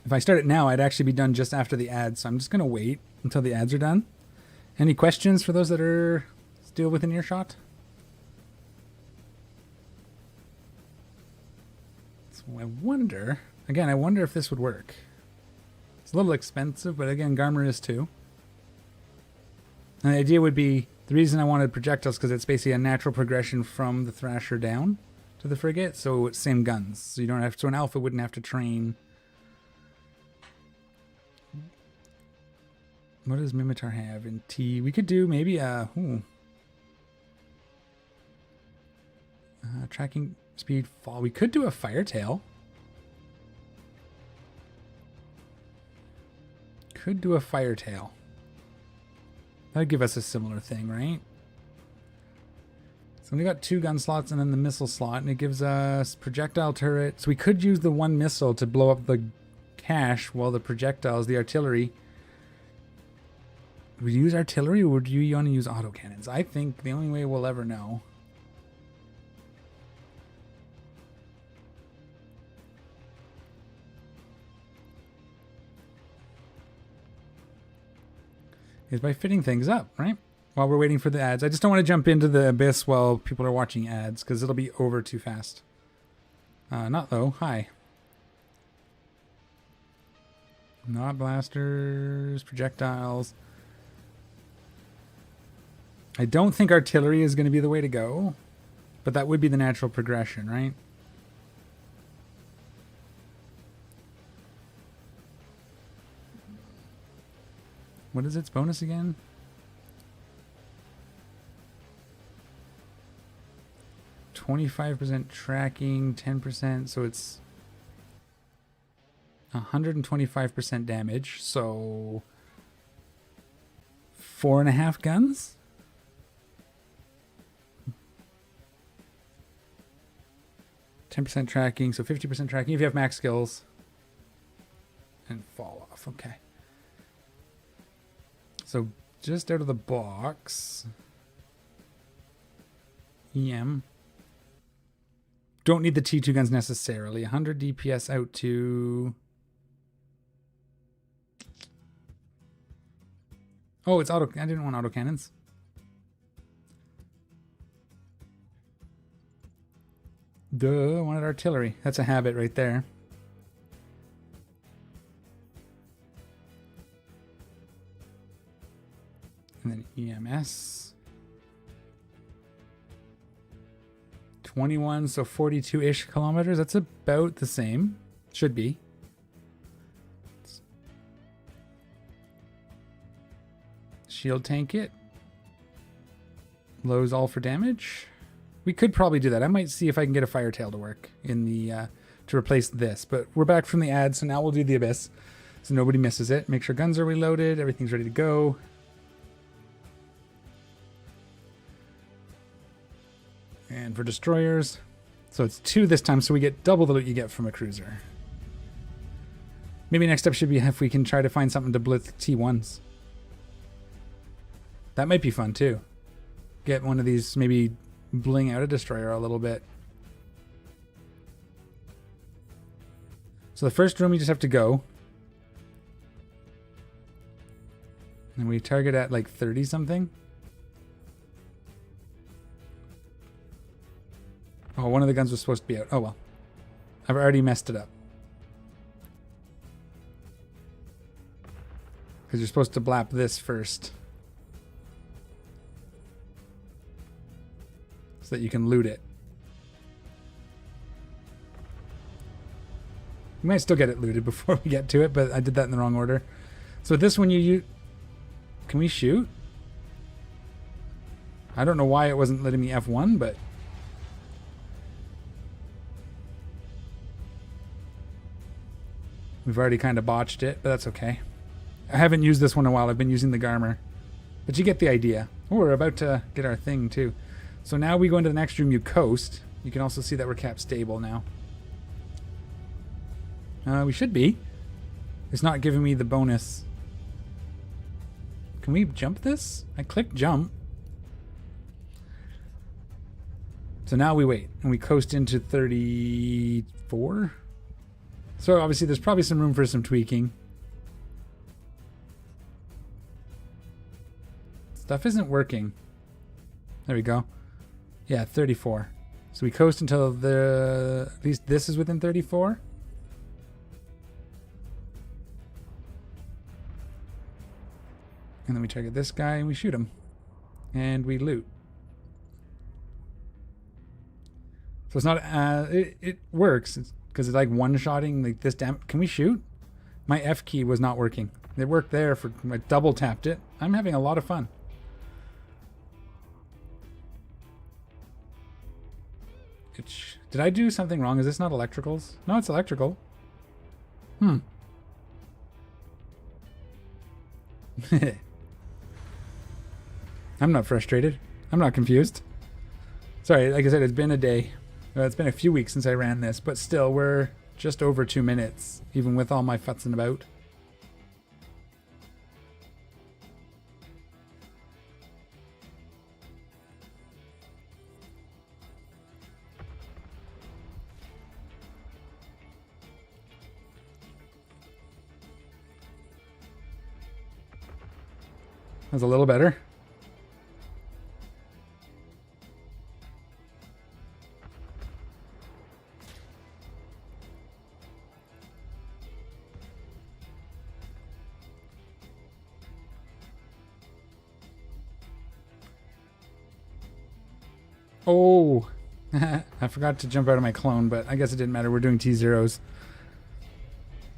If I start it now, I'd actually be done just after the ads. So I'm just going to wait until the ads are done. Any questions for those that are still within earshot? So I wonder, again, I wonder if this would work. It's a little expensive, but again, Garmer is too. And the idea would be, the reason I wanted projectiles, because it's basically a natural progression from the Thrasher down to the frigate, so it's same guns. So you don't have, so an Alpha wouldn't have to train. What does Mimitar have in T? We could do maybe a tracking speed fall. We could do a Firetail. Could do a Firetail. That'd give us a similar thing, right? So we got 2 gun slots and then the missile slot, and it gives us projectile turret. So we could use the 1 missile to blow up the cache while the projectiles, the artillery. Would you use artillery, or would you want to use autocannons? I think the only way we'll ever know is by fitting things up, right? While we're waiting for the ads. I just don't want to jump into the abyss while people are watching ads, because it'll be over too fast. Not though. Hi. Not blasters, projectiles. I don't think artillery is going to be the way to go, but that would be the natural progression, right? What is its bonus again? 25% tracking, 10%, so it's 125% damage, so 4.5 guns? %, tracking, so 50% tracking if you have max skills. And fall off, okay. So just out of the box, EM. Don't need the T2 guns necessarily. 100 DPS out to... Oh, it's auto... I didn't want autocannons. Duh, I wanted artillery. That's a habit right there. And then EMS. 21, so 42-ish kilometers. That's about the same. Should be. Shield tank it. Lows all for damage. We could probably do that. I might see if I can get a Firetail to work in the to replace this. But we're back from the ad, so now we'll do the Abyss, so nobody misses it. Make sure guns are reloaded. Everything's ready to go. And for destroyers, so it's 2 this time, so we get double the loot you get from a cruiser. Maybe next up should be if we can try to find something to blitz T1s. That might be fun too. Get one of these, maybe bling out a destroyer a little bit. So the first room we just have to go. And we target at like 30 something. Oh, one of the guns was supposed to be out. Oh well. I've already messed it up. Because you're supposed to blap this first. So that you can loot it. You might still get it looted before we get to it, but I did that in the wrong order. So this one you can we shoot? I don't know why it wasn't letting me F1, but we've already kind of botched it, but that's okay. I haven't used this one in a while. I've been using the Garmer. But you get the idea. Oh, we're about to get our thing too. So now we go into the next room, you coast. You can also see that we're capped stable now. We should be. It's not giving me the bonus. Can we jump this? I clicked jump. So now we wait, and we coast into 34. So obviously there's probably some room for some tweaking. Stuff isn't working. There we go. Yeah, 34. So we coast until at least this is within 34. And then we target this guy and we shoot him. And we loot. So it's not, it works. It's because it's like one-shotting like this can we shoot? My F key was not working. It worked there for, I double tapped it. I'm having a lot of fun. Did I do something wrong? Is this not electricals? No, it's electrical. I'm not frustrated. I'm not confused. Sorry, like I said, it's been a day. It's been a few weeks since I ran this, but still, we're just over 2 minutes, even with all my futzing about. That's a little better. Oh, I forgot to jump out of my clone, but I guess it didn't matter. We're doing T0s.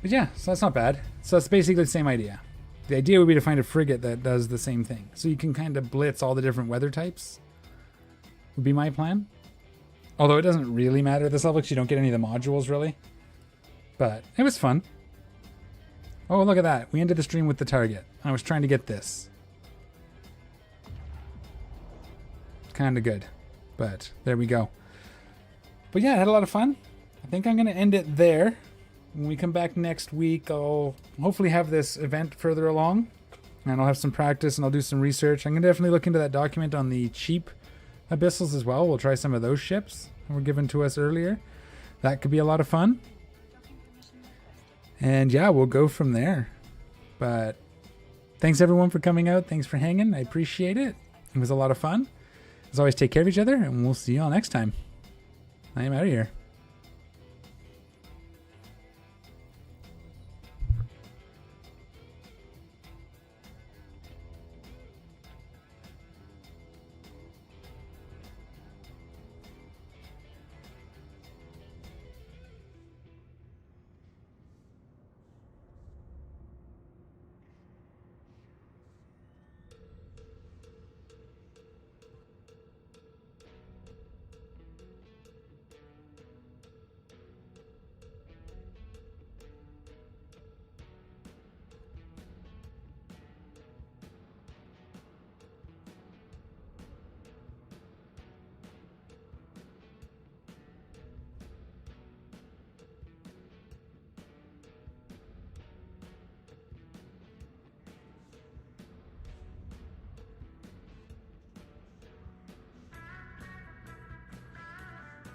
But yeah, so that's not bad. So that's basically the same idea. The idea would be to find a frigate that does the same thing. So you can kind of blitz all the different weather types. Would be my plan. Although it doesn't really matter at this level because you don't get any of the modules really. But it was fun. Oh, look at that. We ended the stream with the target. I was trying to get this. Kind of good. But there we go. But yeah, I had a lot of fun. I think I'm going to end it there. When we come back next week, I'll hopefully have this event further along. And I'll have some practice and I'll do some research. I'm going to definitely look into that document on the cheap abyssals as well. We'll try some of those ships that were given to us earlier. That could be a lot of fun. And yeah, we'll go from there. But thanks everyone for coming out. Thanks for hanging. I appreciate it. It was a lot of fun. As always, take care of each other and we'll see you all next time. I am out of here.